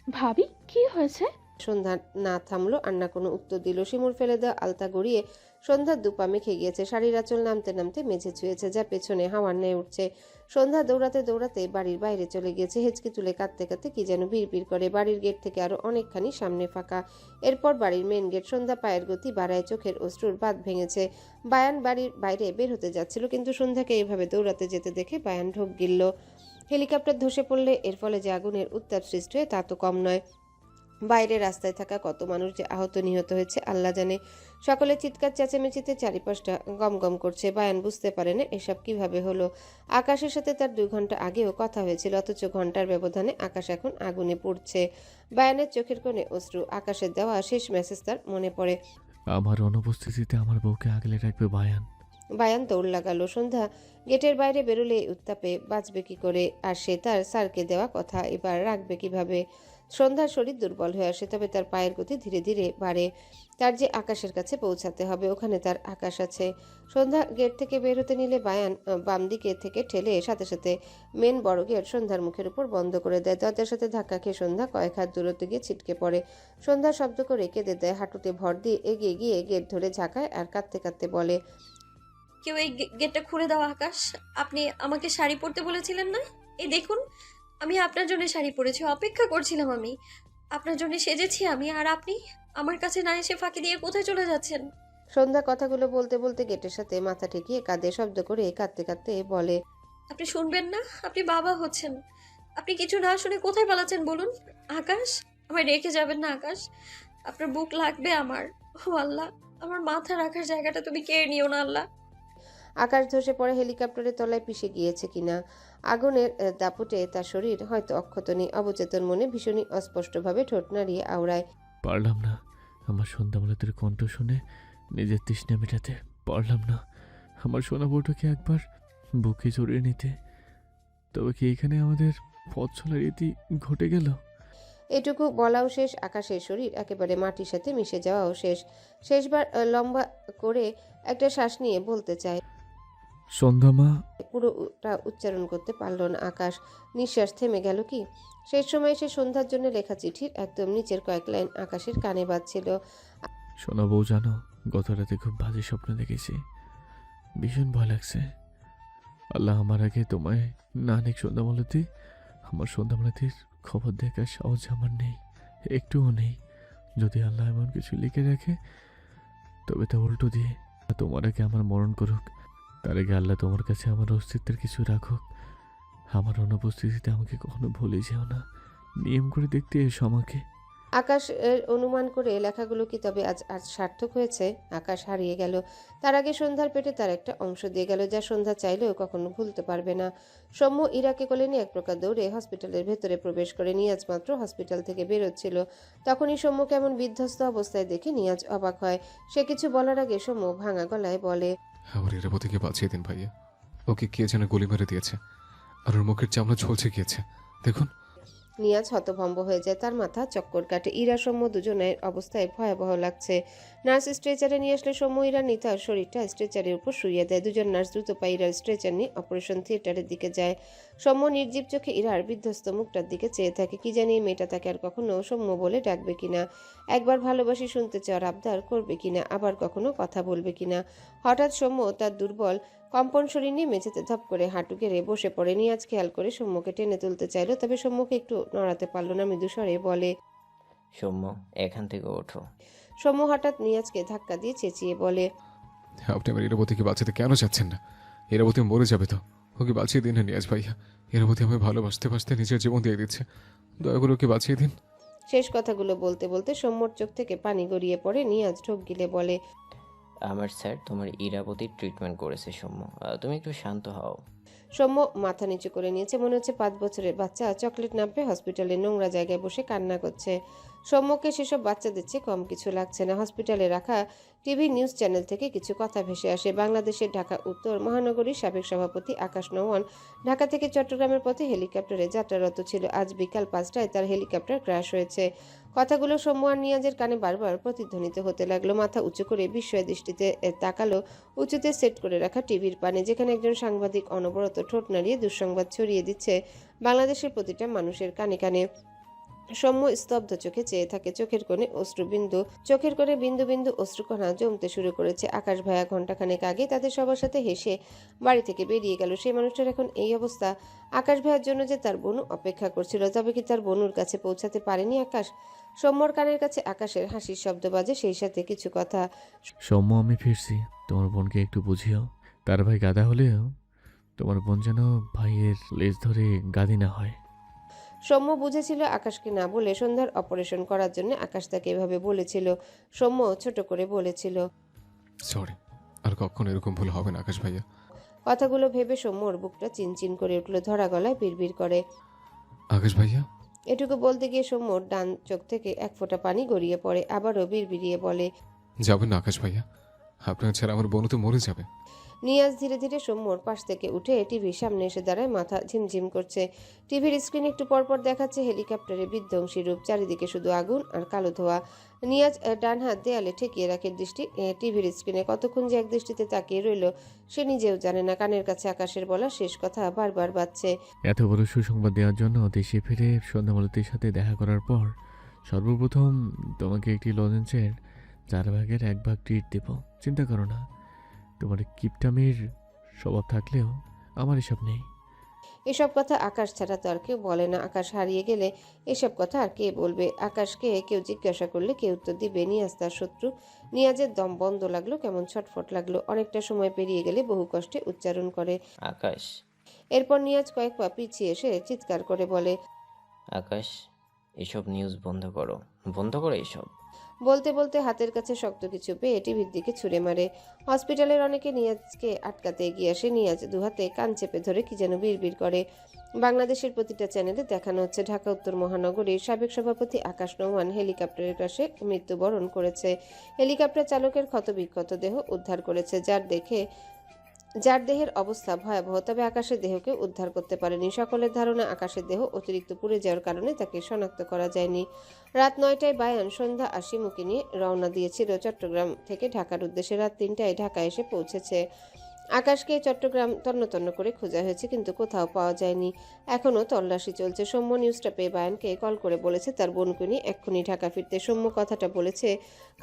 ভাবি কি হয়েছে? সন্ধ্যা না থামলো আর না কোনো উত্তর দিল। শিমুর ফেলে দেওয়া আলতা গড়িয়ে সন্ধ্যার দুপা মেখে গিয়েছে, শাড়ির আঁচল নামতে নামতে মেঝে ছুঁয়েছে, যা পেছনে হাওয়ার ন্যায় উঠছে। সন্ধ্যা দৌড়াতে দৌড়াতে বাড়ির বাইরে চলে গিয়েছে, হেঁচকি তুলে কাঁদতে কাঁদতে কি যেন বিড়বিড় করে। বাড়ির গেট থেকে আরো অনেকখানি সামনে ফাঁকা, এরপর বাড়ির মেন গেট। সন্ধ্যা পায়ের গতি বাড়ায়, চোখের অশ্রুর বাঁধ ভেঙেছে। বায়ান বাড়ির বাইরে বের হতে যাচ্ছিল, কিন্তু সন্ধ্যাকে এইভাবে দৌড়াতে যেতে দেখে বায়ান ঢোক গিলল। হেলিকপ্টার ধসে পড়লে এর ফলে যে আগুনের উত্তাপ সৃষ্টি হয় তা তো কম নয়। বাইরে রাস্তায় থাকা কত মানুষ যে আহত নিহত হয়েছে আল্লাহ জানে। সকলে চিৎকার চেঁচামেচিতে চারিপাশটা গমগম করছে। বায়ান বুঝতে পারে না এসব কিভাবে হলো। আকাশের সাথে তার 2 ঘন্টা আগেও কথা হয়েছিল, অথচ ঘন্টার ব্যবধানে আকাশ এখন আগুনে পুড়ছে। বায়ানের চোখের কোণে অশ্রু। আকাশের দেওয়া শেষ মেসেজ তার মনে পড়ে। আমার অনুপস্থিতিতে আমার বউকে আগলে রাখবে বায়ান। বায়ান দৌড় লাগালো। সন্ধ্যা গেটের বাইরে বেরোলে উত্তাপে বাঁচবে কি করে, আর সে তার স্যারকে দেওয়া কথা এবার রাখবে কিভাবে। সন্ধ্যার শরীর দুর্বল হয়ে আসে, তবে তার পায়ের গতি ধীরে ধীরে বাড়ে। তার যে আকাশের কাছে পৌঁছাতে হবে, ওখানে তার আকাশ আছে। সন্ধ্যা গেট থেকে বের হতে নিলে বায়ান বাম দিকে থেকে ঠেলে সাথে সাথে মেন বড় গেট সন্ধ্যার মুখের উপর বন্ধ করে দেয়। দরজার সাথে ধাক্কা খেয়ে সন্ধ্যা কয়েক হাত দূরত্বে গিয়ে ছিটকে পড়ে। সন্ধ্যা শব্দ করে কেঁদে দেয়, হাঁটুতে ভর দিয়ে এগিয়ে গিয়ে গেট ধরে ঝাঁকায় আর কাঁদতে কাঁদতে বলে, কেউ এই গেটটা খুলে দাও আকাশ। আপনি আমাকে শাড়ি পরতে বলেছিলেন না? এই দেখুন, আমি আপনার জন্য শাড়ি পরেছি, অপেক্ষা করছিলাম আমি। আপনার জন্য সেজেছি আমি, আর আপনি আমার কাছে না এসে ফাঁকি দিয়ে কোথায় চলে যাচ্ছেন? সন্ধ্যা কথাগুলো বলতে বলতে গেটের সাথে মাথা ঠেকিয়ে কাঁদে, শব্দ করে কাঁদতে কাঁদতে বলে, আপনি শুনবেন না? আপনি বাবা হচ্ছেন, আপনি কিছু না শুনে কোথায় পালাচ্ছেন বলুন? আকাশ, আমায় রেখে যাবেন না আকাশ। আপনার বুক লাগবে আমার। ও আল্লাহ, আমার মাথা রাখার জায়গাটা তুমি কেড়ে নিও না আল্লাহ। আকাশ ধসে পড়ে হেলিকপ্টারের তলায় পিষে গিয়েছে কিনা। আগুনের দাপটে তার শরীর হয়তো অক্ষত নেই। অবচেতন মনে ভীষণই অস্পষ্টভাবে ঠোঁট নাড়িয়ে আওড়ায়, পারলাম না আমার সন্ধ্যাবেলাতের কণ্ঠ শুনে নিজের তৃষ্ণা মেটাতে। পারলাম না আমার সোনা বউটাকে একবার বুকে জড়িয়ে নিতে। তবে কি এখানে আমাদের পথ চলার রীতি ঘটে গেল? এটুকু বলাও শেষ, আকাশের শরীর একেবারে মাটির সাথে মিশে যাওয়াও শেষ। শেষবার লম্বা করে একটা শ্বাস নিয়ে বলতে চায়, সন্ধ্যা মা। পুরোটা উচ্চারণ করতে পারল না আকাশ। নিঃশ্বাস থেমে গেল কি। শেষ সময় সে সন্ধ্যার জন্য লেখা চিঠির একদম নিচের কয়েক লাইন আকাশের কানে বাজছিল। সোনা বউ, জানো গত রাতে খুব বাজে স্বপ্ন দেখেছি, ভীষণ ভয় লাগছে। আল্লাহ আমার আগে তোমায় না নিক সন্ধ্যামালতী। আমার সন্ধ্যামালতীর খবর দেখার সাহস আমার নেই, একটুও নেই। যদি আল্লাহ এমন কিছু লিখে রাখে তবে তা উল্টো দিয়ে তোমার আগে আমার মরণ করুক। তার আগে আল্লাহ তোমার কাছে আমার অস্তিত্বের কিছু রাখুক। আমার অনুপস্থিতিতে আমাকে কখনো ভুলে যেও না। নিয়ম করে দেখতে এসো আমাকে। আকাশ অনুমান করে লেখাগুলো কি তবে আজ আজ সার্থক হয়েছে? আকাশ হারিয়ে গেল। তার আগে সন্ধ্যার পেটে তার একটা অংশ দিয়ে গেল, যা সন্ধ্যা চাইলেও কখনো ভুলতে পারবে না। সৌম্য ইরাকে কোলে নিয়ে এক প্রকার দৌড়ে হসপিটালের ভেতরে প্রবেশ করে। নিয়াজ মাত্র হসপিটাল থেকে বেরোচ্ছিল। তখনই সৌম্যকে এমন বিধ্বস্ত অবস্থায় দেখে নিয়াজ অবাক হয়। সে কিছু বলার আগে সৌম্য ভাঙা গলায় বলে, আমার ইরাবতীকে বাঁচিয়ে দিন ভাইয়া। ওকে কে যেন গুলি মেরে দিয়েছে, আর ওর মুখের চামড়া ঝলসে গিয়েছে, দেখুন। নিয়াজ হতভম্ব হয়ে যায়, তার মাথা চক্কর কাটে। ইরা সৌম্য দুজনের অবস্থায় ভয়াবহ লাগছে। নার্স স্ট্রেচারে নিয়ে আসলে সৌম্য ইরা নিতার শরীরটা স্ট্রেচারের উপর শুইয়ে দেয়। দুজন নার্স দ্রুত পায়ে ইরার স্ট্রেচার নিয়ে অপারেশন থিয়েটারের দিকে যায়। সৌম্য নির্জীব চোখে ইরার বিধ্বস্ত মুখটার দিকে চেয়ে থাকে। কি জানি মেয়েটা তাকে আর কখনো সৌম্য বলে ডাকবে কিনা, একবার ভালোবাসি শুনতে চাওয়ার আবদার করবে কিনা, আবার কখনো কথা বলবে কিনা। হঠাৎ সৌম্য তার দুর্বল কম্পন শরীর নিয়ে মেঝেতে ধপ করে হাঁটু গেড়ে বসে পড়ে। নিয়াজ খেয়াল করে সৌম্যকে টেনে তুলতে চাইল, তবে সৌম্যকে একটু নড়াতে পারল না। মৃদুস্বরে বলে, সৌম্য, এখান থেকে ওঠো। সৌম্য হঠাৎ নিয়াজকে ধাক্কা দিয়ে চেঁচিয়ে বলে, আপনি আমার ইরাবতীকে বাঁচাতে কেন চাচ্ছেন না? ইরাবতী মরে যাবে তো, ওকে বাঁচিয়ে দিন না নিয়াজ ভাইয়া। ইরাবতী আমায় ভালোবাসতে বাসতে নিজের জীবন দিয়ে দিচ্ছে, দয়া করে ওকে বাঁচিয়ে দিন। শেষ কথাগুলো বলতে বলতে সৌম্যর চোখ থেকে পানি গড়িয়ে পড়ে। নিয়াজ ঢোক গিলে বলে, আমার স্যার তোমার ইরাবতীর ট্রিটমেন্ট করেছে সৌম্য, তুমি একটু শান্ত হও। সৌম্য মাথা নিচু করে নিয়েছে, মনে হচ্ছে 5 বছরের বাচ্চা চকলেট নাপে হসপিটালের নোংরা জায়গায় বসে কান্না করছে। সৌম্যকে সেসব বাচ্চাদের চেয়ে কম কিছু লাগছে না। হসপিটালে রাখা টিভি নিউজ চ্যানেল থেকে কিছু কথা ভেসে আসে। বাংলাদেশের ঢাকা উত্তর মহানগরীর সাবেক সভাপতি আকাশ নওয়ান ঢাকা থেকে চট্টগ্রামের পথে হেলিকপ্টারে যাত্রারত ছিল। আজ বিকাল 5টায় তার হেলিকপ্টার ক্র্যাশ হয়েছে। কথাগুলো সৌম্য আর নিয়াজের কানে বারবার প্রতিধ্বনিত হতে লাগলো। মাথা উঁচু করে বিস্ময় দৃষ্টিতে তাকালো উঁচুতে সেট করে রাখা টিভির পানে, যেখানে একজন সাংবাদিক অনবরত ঠোঁট নাড়িয়ে দুঃসংবাদ ছড়িয়ে দিচ্ছে বাংলাদেশের প্রতিটা মানুষের কানে কানে। সৌম্য স্তব্ধ চোখে চেয়ে থাকে। চোখের কোণে বিন্দু বিন্দু অশ্রুকণা জমতে শুরু করেছে। আকাশ ভাইয়া ঘন্টাখানেক আগে তাদের সবার সাথে হেসে বাড়ি থেকে বেরিয়ে গেল। সেই মানুষটার এখন এই অবস্থা। আকাশ ভাইয়ার জন্য যে তার বোনু অপেক্ষা করছিল, তবে কি তার বোনুর কাছে পৌঁছাতে পারেনি আকাশ? সৌম্যর কানের কাছে আকাশের হাসির শব্দ বাজে, সেই সাথে কিছু কথা। সৌম্য, আমি ফিরছি। তোমার বোনকে একটু বুঝিও। তার ভাই গাদা হলেও তোমার বোন যেন ভাইয়ের লেজ ধরে গাদি না হয়। সৌম্য বুঝেছিল আকাশকে না বলে সন্ধ্যার অপারেশন করার জন্য আকাশ তাকে এভাবে বলেছিল। সৌম্য ছোট করে বলেছিল, সরি, আর কখনো এরকম ভুল হবে না আকাশ ভাইয়া। কথাগুলো ভেবে সৌম্যর বুকটা চিনচিন করে উঠল, ধরা গলায় বিড়বিড় করে। আকাশ ভাইয়া, এটুকু বলতে গিয়ে সৌম্যর ডান চোখ থেকে এক ফোঁটা পানি গড়িয়ে পড়ে। আবারও বিড়বিড়িয়ে বলে, যাবেন না আকাশ ভাইয়া, আপনার ছাড়া আমার বোন তো মরে যাবে। নিয়াজ ধীরে ধীরে সৌম্যর পাশ থেকে উঠে টিভির সামনে এসে দাঁড়ায়, মাথা ঝিমঝিম করছে। টিভির স্ক্রিন একটু পরপর দেখাচ্ছে হেলিকপ্টারের বিধ্বংসী রূপ, চারিদিকে শুধু আগুন আর কালো ধোঁয়া। নিয়াজ ডান হাত দেয়ালে ঠেকিয়ে রাখে দৃষ্টি। টিভির স্ক্রিনে কতক্ষণ যে এক দৃষ্টিতে তাকিয়ে রইল সে নিজেও জানে না। কানের কাছে আকাশের বলা শেষ কথা বারবার বাজছে। এত বড় সুসংবাদ দেওয়ার জন্য দেশে ফিরে সন্ধ্যামালতির সাথে দেখা করার পর সর্বপ্রথম তোমাকে একটি লজেন্সের 4 ভাগের 1 ভাগ ট্রিট দেব। চিন্তা করো না, তোমার কিপটামির স্বভাব থাকলেও আমার এসব নেই। এসব কথা আকাশ ছাড়া তো আর কেউ বলে না। আকাশ হারিয়ে গেলে এসব কথা আর কে বলবে? আকাশকে কেউ জিজ্ঞাসা করলে কে উত্তর দিবে? নিয়াজ তার শত্রু। নিয়াজের দম বন্ধ লাগলো, কেমন ছটফট লাগলো। অনেকটা সময় পেরিয়ে গেলে বহু কষ্টে উচ্চারণ করে, আকাশ। এরপর নিয়াজ কয়েক পা পিছিয়ে এসে চিৎকার করে বলে, আকাশ, এসব নিউজ বন্ধ করো, বন্ধ করো এসব। বলতে বলতে হাতের কাছে শক্ত কিছু পেয়ে টিভির দিকে ছুঁড়ে মারে। হসপিটালের অনেকে নিয়াজকে আটকাতে এগিয়ে আসে। নিয়াজ দুহাতে কান চেপে ধরে কি যেন বিড়বিড় করে। বাংলাদেশের প্রতিটা চ্যানেলে দেখানো হচ্ছে ঢাকা উত্তর মহানগরীর সাবেক সভাপতি আকাশ নওয়ান হেলিকপ্টারের ক্রাশে মৃত্যুবরণ করেছে। হেলিকপ্টার চালকের ক্ষতবিক্ষত দেহ উদ্ধার করেছে, যার দেহের অবস্থা ভয়াবহ। তবে আকাশের দেহকে উদ্ধার করতে পারেনি। সকলের ধারণা আকাশের দেহ অতিরিক্ত পুড়ে যাওয়ার কারণে তাকে শনাক্ত করা যায়নি। রাত 9টায় বায়ান সন্ধ্যা আর শিমুকে নিয়ে রওনা দিয়েছিল চট্টগ্রাম থেকে ঢাকার উদ্দেশ্যে। রাত 3টায় ঢাকা এসে পৌঁছেছে। আকাশকে চট্টগ্রাম তন্ন তন্ন করে খোঁজা হয়েছে, কিন্তু কোথাও পাওয়া যায়নি। এখনও তল্লাশি চলছে। সৌম্য নিউজটা পেয়ে বায়ানকে কল করে বলেছে তার বোনকে নিয়ে এক্ষুনি ঢাকা ফিরতে। সৌম্য কথাটা বলেছে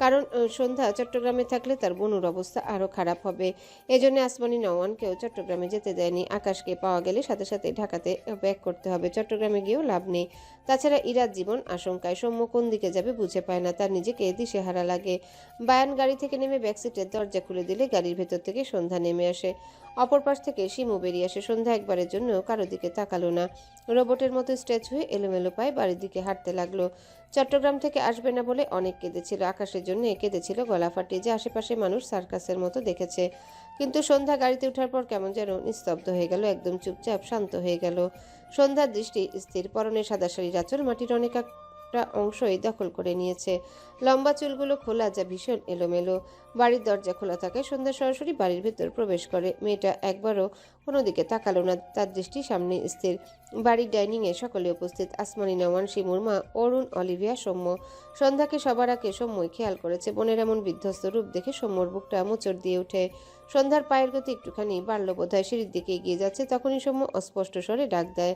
কারণ সন্ধ্যা চট্টগ্রামে থাকলে তার বোনুর অবস্থা আরও খারাপ হবে। এজন্য আসমানি নওয়ানকেও চট্টগ্রামে যেতে দেয়নি। আকাশকে পাওয়া গেলে সাথে সাথে ঢাকাতে ব্যাক করতে হবে, চট্টগ্রামে গিয়েও লাভ নেই। তাছাড়া ইরার জীবন আশঙ্কায়। সৌম্য কোন দিকে যাবে বুঝে পায় না, তার নিজেকে দিশেহারা লাগে। বায়ান গাড়ি থেকে নেমে ব্যাকসিটের দরজা খুলে দিলে গাড়ির ভেতর থেকে সন্ধ্যা নেমে আসে। অপর পাশ থেকে শিমু বেরিয়ে আসে। সন্ধ্যা একবারের জন্য কারো দিকে তাকালো না, রোবটের মতো স্ট্রেচ হয়ে এলোমেলো পায়ে বাড়ির দিকে হাঁটতে লাগলো। চট্টগ্রাম থেকে আসবে না বলে অনেক কেঁদেছিল। আকাশের জন্য কেঁদেছিল গলা ফাটিয়ে, যে আশেপাশে মানুষ সার্কাসের মতো দেখেছে। কিন্তু সন্ধ্যা গাড়িতে ওঠার পর কেমন যেন নিস্তব্ধ হয়ে গেল, একদম চুপচাপ শান্ত হয়ে গেল। সন্ধ্যার দৃষ্টি স্থির। পরনে সাদা শাড়ির আঁচল মাটির অনেকটা অংশই দখল করে নিয়েছে। লম্বা চুলগুলো খোলা, যা ভীষণ এলোমেলো। বাড়ির দরজা খোলা থাকায় সন্ধ্যা সরাসরি বাড়ির ভেতর প্রবেশ করে। মেয়েটা একবারও কোনো দিকে তাকালো না, তার দৃষ্টি সামনে স্থির। বাড়ির ডাইনিংয়ে সকলে উপস্থিত। আসমানি নওয়ান, শিমুর মা, অরুণ, অলিভিয়া, সৌম্য। সন্ধ্যাকে সবার আগে সৌম্যই খেয়াল করেছে। বোনের এমন বিধ্বস্ত রূপ দেখে সৌম্যর বুকটা মোচড় দিয়ে ওঠে। সন্ধ্যার পায়ের গতি একটুখানি বাড়ল বোধহয়, সিঁড়ির দিকে এগিয়ে যাচ্ছে। তখনই সৌম্য অস্পষ্ট স্বরে ডাক দেয়।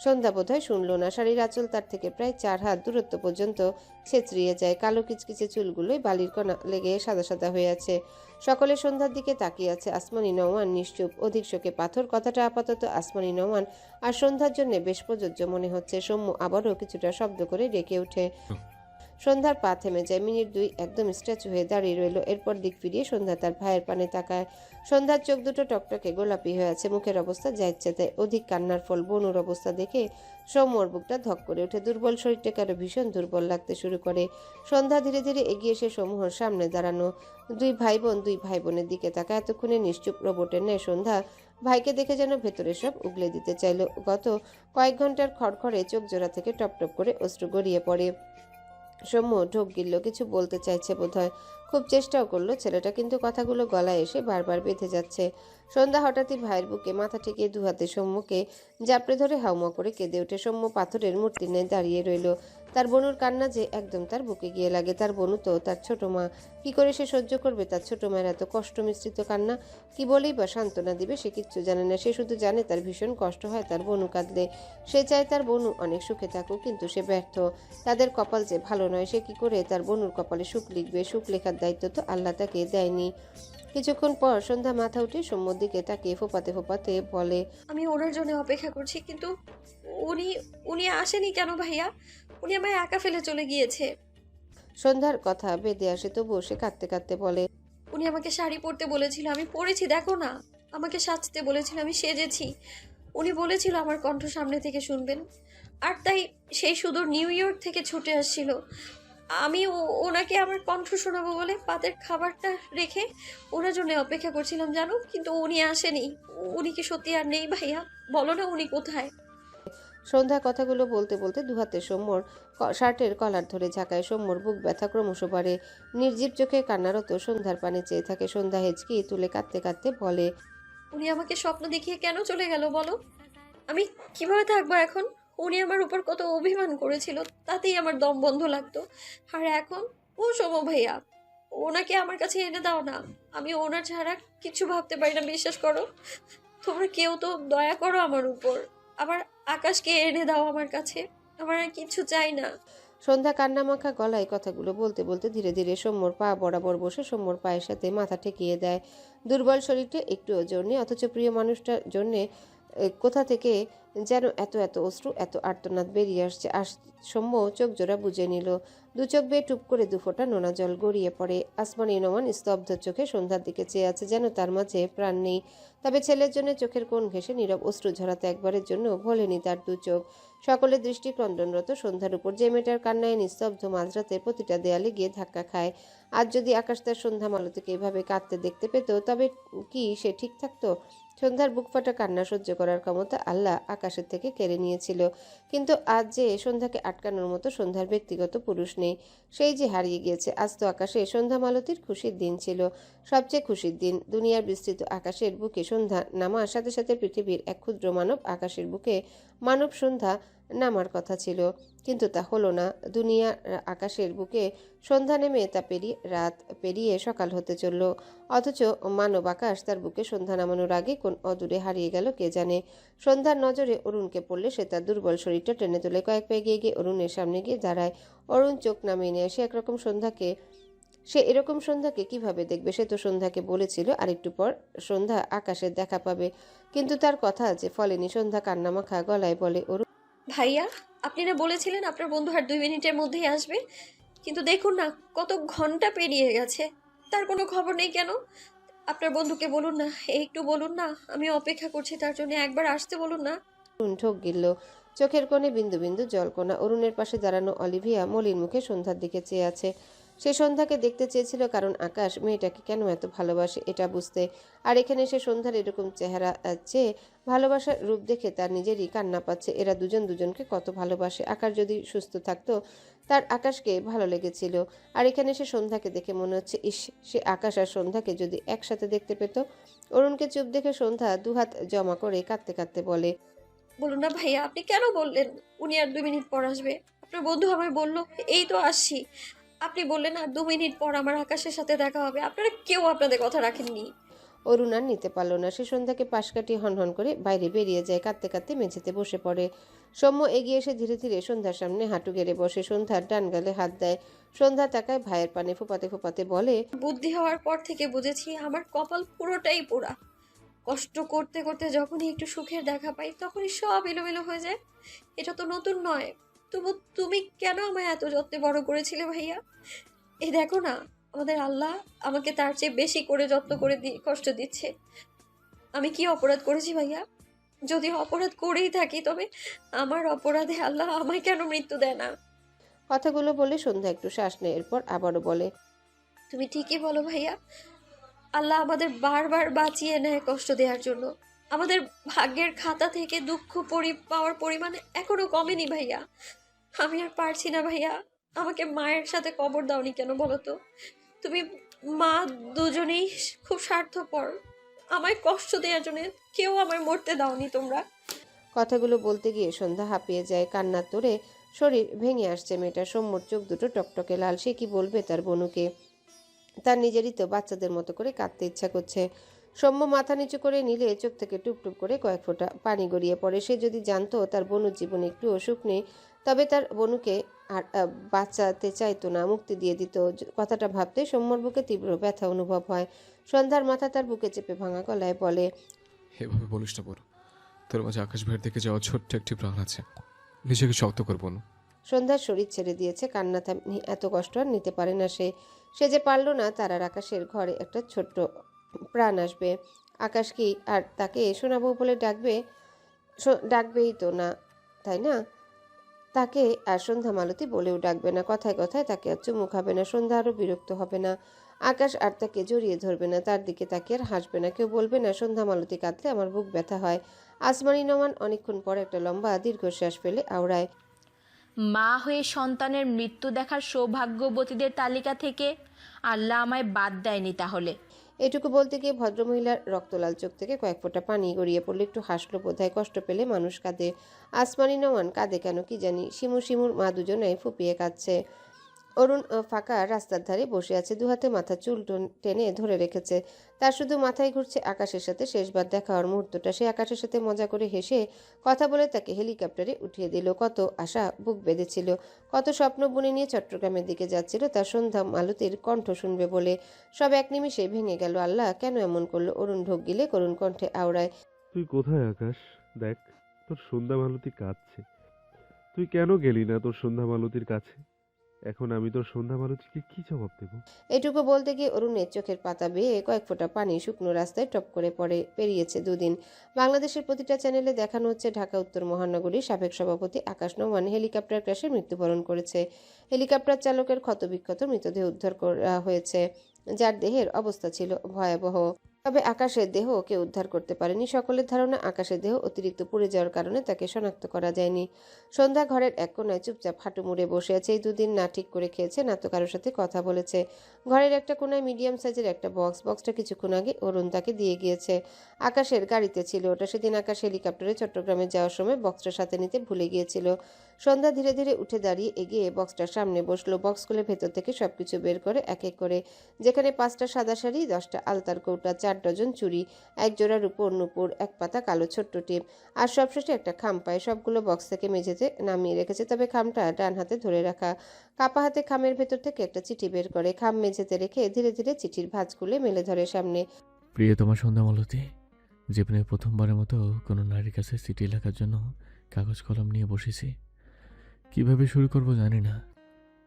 সন্ধ্যা বোধহয় শুনল না। শাড়ির আঁচল তার থেকে প্রায় 4 হাত দূরত্ব পর্যন্ত ছেঁচড়িয়ে যায়। কালো কিচকিচে চুলগুলোই বালির কণা লেগে সাদা সাদা হয়ে আছে। সকলে সন্ধ্যার দিকে তাকিয়ে আছে। আসমানি নওয়ান নিশ্চুপ, অধিক শোকে পাথর। কথাটা আপাতত আসমানি নওয়ান আর সন্ধ্যার জন্য বেশ প্রযোজ্য মনে হচ্ছে। সৌম্য আবারও কিছুটা শব্দ করে ডেকে ওঠে। সন্ধ্যার পা থেমে যায়। মিনিট 2 একদম স্ট্যাচু হয়ে দাঁড়িয়ে রইল। এরপর দিক ফিরিয়ে সন্ধ্যা তার ভাইয়ের পানে তাকায়। সন্ধ্যার চোখ দুটো টকটকে গোলাপি হয়ে আছে, মুখের অবস্থা যা ইচ্ছে তাই। অধিক কান্নার ফল। বোনুর অবস্থা দেখে সৌম্যর বুকটা ধক করে ওঠে। দুর্বল শরীরটাকে আরো ভীষণ দুর্বল লাগতে শুরু করে। সন্ধ্যা ধীরে ধীরে এগিয়ে এসে সমূহর সামনে দাঁড়ানো। দুই ভাই বোনের দিকে তাকায়। এতক্ষণে নিশ্চুপ রোবটের ন্যায় সন্ধ্যা ভাইকে দেখে যেন ভেতরে সব উগলে দিতে চাইল। গত কয়েক ঘন্টার খড়খড়ে চোখ জোড়া থেকে টপ টপ করে অশ্রু গড়িয়ে পড়ে। সৌম্য ঢোক গিলল, কিছু বলতে চাইছে বোধহয়, খুব চেষ্টাও করলো ছেলেটা, কিন্তু কথাগুলো গলায় এসে বারবার বেঁধে যাচ্ছে। সন্ধ্যা হঠাৎই ভাইয়ের বুকে মাথা ঠেকিয়ে দুহাতে সৌম্যকে জাপড়ে ধরে হাউমা করে কেঁদে ওঠে। সৌম্য পাথরের মূর্তি নিয়ে দাঁড়িয়ে রইল। তার বোনুর কান্না যে একদম তার বুকে গিয়ে লাগে। তার বোনু তো তার ছোট মা, কি করে সে সহ্য করবে তার ছোট মায়ের এত কষ্ট মিশ্রিত কান্না? কি বলেই বা সান্ত্বনা দিবে সে কিচ্ছু জানে না। সে শুধু জানে তার ভীষণ কষ্ট হয় তার বোনু কাঁদলে। সে চায় তার বোনু অনেক সুখে থাকুক, কিন্তু সে ব্যর্থ। তাদের কপাল যে ভালো নয়। সে কি করে তার বোনুর কপালে সুখ লিখবে? সুখ লেখার দায়িত্ব তো আল্লাহ তাকে দেয়নি। কিছুক্ষণ পর সন্ধ্যা মাথা উঠে সৌম্যর দিকে তাকিয়ে ফোপাতে ফোপাতে বলে, আমি ওনার জন্য অপেক্ষা করছি, কিন্তু উনি উনি আসেনি কেন ভাইয়া? উনি আমায় একা ফেলে চলে গিয়েছে। সন্ধ্যার কথা বেঁধে আসে, তবুও সে কাঁদতে কাঁদতে বলে, উনি আমাকে শাড়ি পরতে বলেছিল, আমি পরেছি, দেখো না। আমাকে সাজতে বলেছিল, আমি সেজেছি। উনি বলেছিল আমার কণ্ঠ সামনে থেকে শুনবেন, আর তাই সেই সুদূর নিউ ইয়র্ক থেকে ছুটে আসছিল। আমি ওনাকে আমার কণ্ঠ শোনাবো বলে পাতের খাবারটা রেখে ওনার জন্য অপেক্ষা করছিলাম জানো, কিন্তু উনি আসেনি। উনি কি সত্যি আর নেই ভাইয়া? বলো না উনি কোথায়? সন্ধ্যা কথাগুলো বলতে বলতে দুহাতে সৌম্যর শার্টের কলার ধরে ঝাঁকায়। সৌম্যর বুক ব্যথা ক্রমশ বাড়ে। নির্জীব চোখে কান্নারত সন্ধ্যার পানে চেয়ে থাকে। সন্ধ্যা হেঁচকি তুলে কাঁদতে কাঁদতে বলে, উনি আমাকে স্বপ্ন দেখিয়ে কেন চলে গেল বলো? আমি কিভাবে থাকবো এখন? উনি আমার উপর কত অভিমান করেছিল, তাতেই আমার দম বন্ধ লাগতো। আর এখন ও সোম ভাইয়া, ওনাকে আমার কাছে এনে দাও না। আমি ওনার ছাড়া কিছু ভাবতে পারি না, বিশ্বাস করো। তোমরা কেউ তো দয়া করো আমার উপর। আবার আকাশকে এনে দাও আমার কাছে। আমার আর কিছু চাই না। সন্ধ্যা কান্নামাখা গলায় কথাগুলো বলতে বলতে ধীরে ধীরে সৌম্যর পা বরাবর বসে সৌম্যর পায়ের সাথে মাথা ঠেকিয়ে দেয়। দুর্বল শরীরটা একটু ওজন নেই, অথচ প্রিয় মানুষটার জন্যে কোথা থেকে যেন এত এত অশ্রু, এত আর্তনাদ বেরিয়ে আসছে। সৌম্য চোখ জোড়া বুঝে নিল। দু চোখ বেয়ে টুপ করে দুফোঁটা নোনা জল গড়িয়ে পড়ে। আসমানি নোমান স্তব্ধ চোখে সন্ধ্যার দিকে চেয়ে আছে, যেন তার মাঝে প্রাণ নেই। তবে ছেলের জন্য চোখের কোণ ঘেঁষে নীরব অশ্রু ঝরাতে একবারের জন্য ভোলেনি তার দু চোখ। সকলের দৃষ্টি ক্রন্দনরত সন্ধ্যার উপর, যে মেয়েটার কান্নায় নিস্তব্ধ মাঝরাতের প্রতিটা দেয়ালে গিয়ে ধাক্কা খায়। আজ যদি আকাশ তার সন্ধ্যা মালতীকে এভাবে কাঁদতে দেখতে পেত, তবে কি সে ঠিক থাকতো? সন্ধ্যার বুক ফাটা কান্না সহ্য করার ক্ষমতা আল্লাহ আকাশের থেকে কেড়ে নিয়েছিল, কিন্তু আজ যে সন্ধ্যাকে আটকানোর মতো সন্ধ্যার ব্যক্তিগত পুরুষ নেই। সেই যে হারিয়ে গিয়েছে। আজ তো আকাশে সন্ধ্যা মালতীর খুশির দিন ছিল, সবচেয়ে খুশির দিন। দুনিয়ার বিস্তৃত আকাশের বুকে সন্ধ্যা নামার সাথে সাথে পৃথিবীর এক ক্ষুদ্র মানব আকাশের বুকে মানব সন্ধ্যা নামার কথা ছিল, কিন্তু তা হলো না। দুনিয়ার আকাশের বুকে সন্ধ্যা নেমে তা পেরিয়ে রাত পেরিয়ে সকাল হতে চলল, অথচ মানব আকাশ তার বুকে সন্ধ্যা নামানোর আগে কোন অদূরে হারিয়ে গেল কে জানে। সন্ধ্যার নজরে অরুণকে পড়লে সে তার দুর্বল শরীরটা টেনে তোলে। কয়েক পা এগিয়ে গিয়ে অরুণের সামনে গিয়ে দাঁড়ায়। অরুণ চোখ নামিয়ে নেয়। সে এরকম সন্ধ্যাকে কিভাবে দেখবে? সে তো সন্ধ্যাকে বলেছিল আরেকটু পর সন্ধ্যা আকাশের দেখা পাবে, কিন্তু তার কথা যে ফলেনি। সন্ধ্যা কান্নামাখা গলায় বলে, অরুণ ভাইয়া, আপনি না বলেছিলেন আপনার বন্ধু আর 2 মিনিটের মধ্যেই আসবে, কিন্তু দেখুন না কত ঘন্টা পেরিয়ে গেছে, তার কোনো খবর নেই কেন? আপনার বন্ধুকে বলুন না, একটু বলুন না, আমি অপেক্ষা করছি তার জন্য, একবার আসতে বলুন না। ঠোক গিলল। চোখের কোণে বিন্দু বিন্দু জলকণা। অরুণের পাশে দাঁড়ানো অলিভিয়া মলিন মুখে সন্ধ্যার দিকে চেয়ে আছে। সে সন্ধ্যাকে দেখতে চেয়েছিল কারণ আকাশ মেয়েটাকে কেন এত ভালোবাসে এটা বুঝতে। আর এখানে সে সন্ধ্যার এরকম চেহারা চেয়ে ভালোবাসার রূপ দেখে তার নিজেরই কান্না পাচ্ছে। এরা দুজন দুজনকে কত ভালোবাসে। আকাশ যদি সুস্থ থাকতো, তার আকাশকে ভালো লেগেছিল। আর এখানে সে সন্ধ্যাকে দেখে মনে হচ্ছে, ইস, সে আকাশ আর সন্ধ্যাকে যদি একসাথে দেখতে পেত। অরুণকে চুপ দেখে সন্ধ্যা দুহাত জমা করে কাঁদতে কাঁদতে বলে, বলুন না ভাইয়া, আপনি কেন বললেন উনি আর 2 মিনিট পর আসবে? আপনার বন্ধু আমায় বলল এই তো আসছি, আপনি বললেন আর 2 মিনিট পর আমার আকাশের সাথে দেখা হবে। আপনারা কেউ আপনাদের কথা রাখেননি। অরুণ আর নিতে পারল না। সে সন্ধ্যাকে পাশ কাটিয়ে হনহন করে বাইরে বেরিয়ে যায়। কাঁদতে কাঁদতে মেঝেতে বসে পড়ে। সৌম্য এগিয়ে এসে ধীরে ধীরে সন্ধ্যার সামনে হাঁটু গেড়ে বসে। সন্ধ্যার ডান গালে হাত দেয়। সন্ধ্যা তাকায় ভাইয়ের পানে ফোপাতে ফোপাতে বলে, বুদ্ধি হওয়ার পর থেকে বুঝেছি আমার কপাল পুরোটাই পোড়া। কষ্ট করতে করতে যখনই একটু সুখের দেখা পাই, তখনই সব এলোমেলো হয়ে যায়। এটা তো নতুন নয়, তবু তুমি কেন আমায় এত যত্নে বড় করেছিলে ভাইয়া? এই দেখো না, আমাদের আল্লাহ আমাকে তার চেয়ে বেশি করে যত্ন করে কষ্ট দিচ্ছে। আমি কি অপরাধ করেছি ভাইয়া? যদি অপরাধ করেই থাকি, তবে আমার অপরাধে আল্লাহ আমায় কেন মৃত্যু দেয় না? কথাগুলো বলে সন্ধ্যা একটু শ্বাস নেয়। এরপর আবারও বলে, তুমি ঠিকই বলো ভাইয়া, আল্লাহ আমাদের বারবার বাঁচিয়ে নেয় কষ্ট দেওয়ার জন্য। আমাদের ভাগ্যের খাতা থেকে দুঃখ পাওয়ার পরিমাণ এখনো কমেনি ভাইয়া। আমি আর পারছি না ভাইয়া। আমাকে মায়ের সাথে কবর দাওনি কেন বলো তো? তুমি মা দুজনেই খুব স্বার্থপর। আমায় কষ্ট দেওয়ার জন্য কেউ আমায় মরতে দাওনি তোমরা। কথাগুলো বলতে গিয়ে সন্ধ্যা হাঁপিয়ে যায়, কান্নার তোড়ে শরীর ভেঙে আসছে মেয়েটার। সৌম্যর চোখ দুটো টকটকে লাল। সে কি বলবে তার বনুকে? তার নিজেরই তো বাচ্চাদের মতো করে কাঁদতে ইচ্ছা করছে। সৌম্য মাথা নিচু করে নিলে চোখ থেকে টুপটুপ করে কয়েক ফোঁটা পানি গড়িয়ে পড়ে। সে যদি জানতো তার বনুর জীবনে একটু অসুখ নেই, তবে তার বনুকে আর বাঁচাতে চাইতো না, মুক্তি দিয়ে দিত। কথাটা ভাবতে সৌম্যর বুকে তীব্র ব্যথা অনুভব হয়। সন্ধ্যার মাথা তার বুকে চেপে ভাঙা গলায় বলে, এভাবে বলিস না বোন, তোর মাঝে আকাশ ভাইয়ের দিকে যাওয়া ছোট্ট একটি প্রাণ আছে, নিজেকে শক্ত করবো না। সন্ধ্যার শরীর ছেড়ে দিয়েছে, কান্না থামিয়ে এত কষ্ট আর নিতে পারে না সে। সে যে পারল না তার আর আকাশের ঘরে একটা ছোট্ট প্রাণ আসবে। আকাশ কি আর তাকে শোনাবো বলে ডাকবেই তো না, তাই না? তাকে আর সন্ধ্যা মালতী বলেও ডাকবে না, কথায় কথায় তাকে আর চুমু খাবে না। সন্ধ্যা আরও বিরক্ত হবে না, আকাশ আর তাকে জড়িয়ে ধরবে না, তার দিকে তাকিয়ে আর হাসবে না। কেউ বলবে না সন্ধ্যা মালতী কাঁদলে আমার বুক ব্যথা হয়। আসমানি নোমান অনেকক্ষণ পর একটা লম্বা দীর্ঘশ্বাস ফেলে আওড়ায়, মা হয়ে সন্তানের মৃত্যু দেখার সৌভাগ্যবতীদের তালিকা থেকে আল্লাহ আমায় বাদ দেয়নি তাহলে। এটুকু বলতে গিয়ে ভদ্রমহিলার রক্তলাল চোখ থেকে কয়েক ফোঁটা পানি গড়িয়ে পড়লে। একটু হাসলো বোধহয়, কষ্ট পেলে মানুষ কাঁদে। আসমানি নোমান কাঁদে কেন কি জানি। শিমুর মা দুজনেই ফুপিয়ে কাঁদছে। অরুণ ফাঁকা রাস্তার ধারে বসে আছে, দুহাতে মাথা চুল টেনে ধরে রেখেছে। তার শুধু মাথায় ঘুরছে আকাশের সাথে শেষবার দেখা হওয়ার মুহূর্তটা। সে আকাশের সাথে মজা করে হেসে কথা বলে তাকে হেলিকপ্টারে উঠিয়ে দিল। কত আশা বুক বেঁধেছিল, কত স্বপ্ন বুনে নিয়ে চট্টগ্রামের দিকে যাচ্ছিল তার সন্ধ্যা মালতীর কণ্ঠ শুনবে বলে। সব এক নিমিষে ভেঙে গেল। আল্লাহ কেন এমন করলো? অরুণ ঢোক গিলে করুণ কণ্ঠে আওড়ায়, তুই কোথায় আকাশ? দেখ, তোর সন্ধ্যা মালতী কাঁদছে। তুই কেন গেলি না তোর সন্ধ্যা মালতীর কাছে? এখন আমি তোর সন্ধ্যা মালতীকে কি জবাব দেবো? এটুকু বলতে গিয়ে অরুণের চোখের পাতা বেয়ে কয়েক ফোঁটা পানি শুকনো রাস্তায় টপ করে পড়ে। পেরিয়েছে দুদিন। বাংলাদেশের প্রতিটা চ্যানেলে দেখানো হচ্ছে ঢাকা উত্তর মহানগরীর সাবেক সভাপতি আকাশ নোমান হেলিকপ্টার ক্র্যাশে মৃত্যুবরণ করেছে। হেলিকপ্টার চালকের ক্ষতবিক্ষত মৃতদেহ উদ্ধার করা হয়েছে, যার দেহের অবস্থা ছিল ভয়াবহ। তবে আকাশের দেহ কেউ উদ্ধার করতে পারেনি। সকলের ধারণা আকাশের দেহ অতিরিক্ত পুড়ে যাওয়ার কারণে তাকে শনাক্ত করা যায়নি। সন্ধ্যা ঘরের এক কোনায় চুপচাপ হাঁটু মুড়ে বসে আছে। এই দুদিন না ঠিক করে খেয়েছে, না তো কারোর সাথে কথা বলেছে। ঘরের একটা কোনায় মিডিয়াম সাইজের একটা বক্সটা কিছুক্ষণ আগে অরুণ তাকে দিয়ে গিয়েছে। আকাশের গাড়িতে ছিল ওটা। সেদিন আকাশ হেলিকপ্টারে চট্টগ্রামে যাওয়ার সময় বক্সটা সাথে নিতে ভুলে গিয়েছিল। সন্ধ্যা ধীরে ধীরে উঠে দাঁড়িয়ে এগিয়ে বক্সটার সামনে বসলো। বক্স খুলে ভেতর থেকে সবকিছু বের করে এক এক করে, যেখানে 5টা সাদা শাড়ি, 10টা আলতার কৌটা, 4 ডজন চুড়ি, 1 জোড়া রূপোর নূপুর, 1 পাতা কালো ছোট্ট টিপ, আর সবশেষে একটা খাম পায়। সবগুলো বক্স থেকে মেঝেতে নামিয়ে রেখেছে, তবে খামটা ডান হাতে ধরে রাখা। কাপা হাতে খামের ভেতর থেকে একটা চিঠি বের করে খাম মেঝেতে রেখে ধীরে ধীরে চিঠির ভাঁজ খুলে মেলে ধরে সামনে। প্রিয় তোমার সন্ধ্যা মালতী, জীবনে প্রথমবারের মতো কোনো নারীর কাছে চিঠি লেখার জন্য কাগজ কলম নিয়ে বসেছি। কিভাবে শুরু করব জানি না,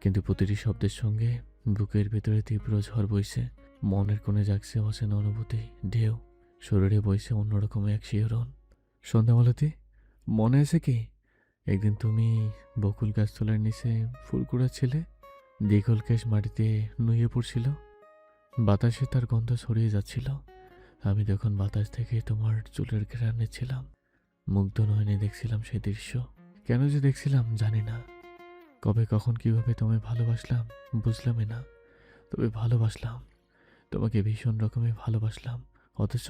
কিন্তু প্রতিটি শব্দের সঙ্গে বুকের ভেতরে তীব্র ঝড় বইছে। মনের কোণে জাগছে অচেনা অনুভূতি ঢেউ, শরীরে বইছে অন্যরকম এক শিহরণ। সন্ধ্যা মালতী, মনে আছে কি একদিন তুমি বকুল গাছতলার নিচে ফুল কুড়াচ্ছিলে? দীঘল কেশ মাটিতে নুয়ে পড়ছিল, বাতাসে তার গন্ধ ছড়িয়ে যাচ্ছিল। আমি তখন বাতাস থেকে তোমার চুলের ঘ্রাণ নিচ্ছিলাম, মুগ্ধ নয়নে দেখছিলাম সেই দৃশ্য। কেন যে দেখছিলাম জানি না, কবে কখন কিভাবে তোমায় ভালোবাসলাম বুঝলামই না। তবে ভালোবাসলাম তোমাকে, ভীষণ রকমের ভালোবাসলাম। অথচ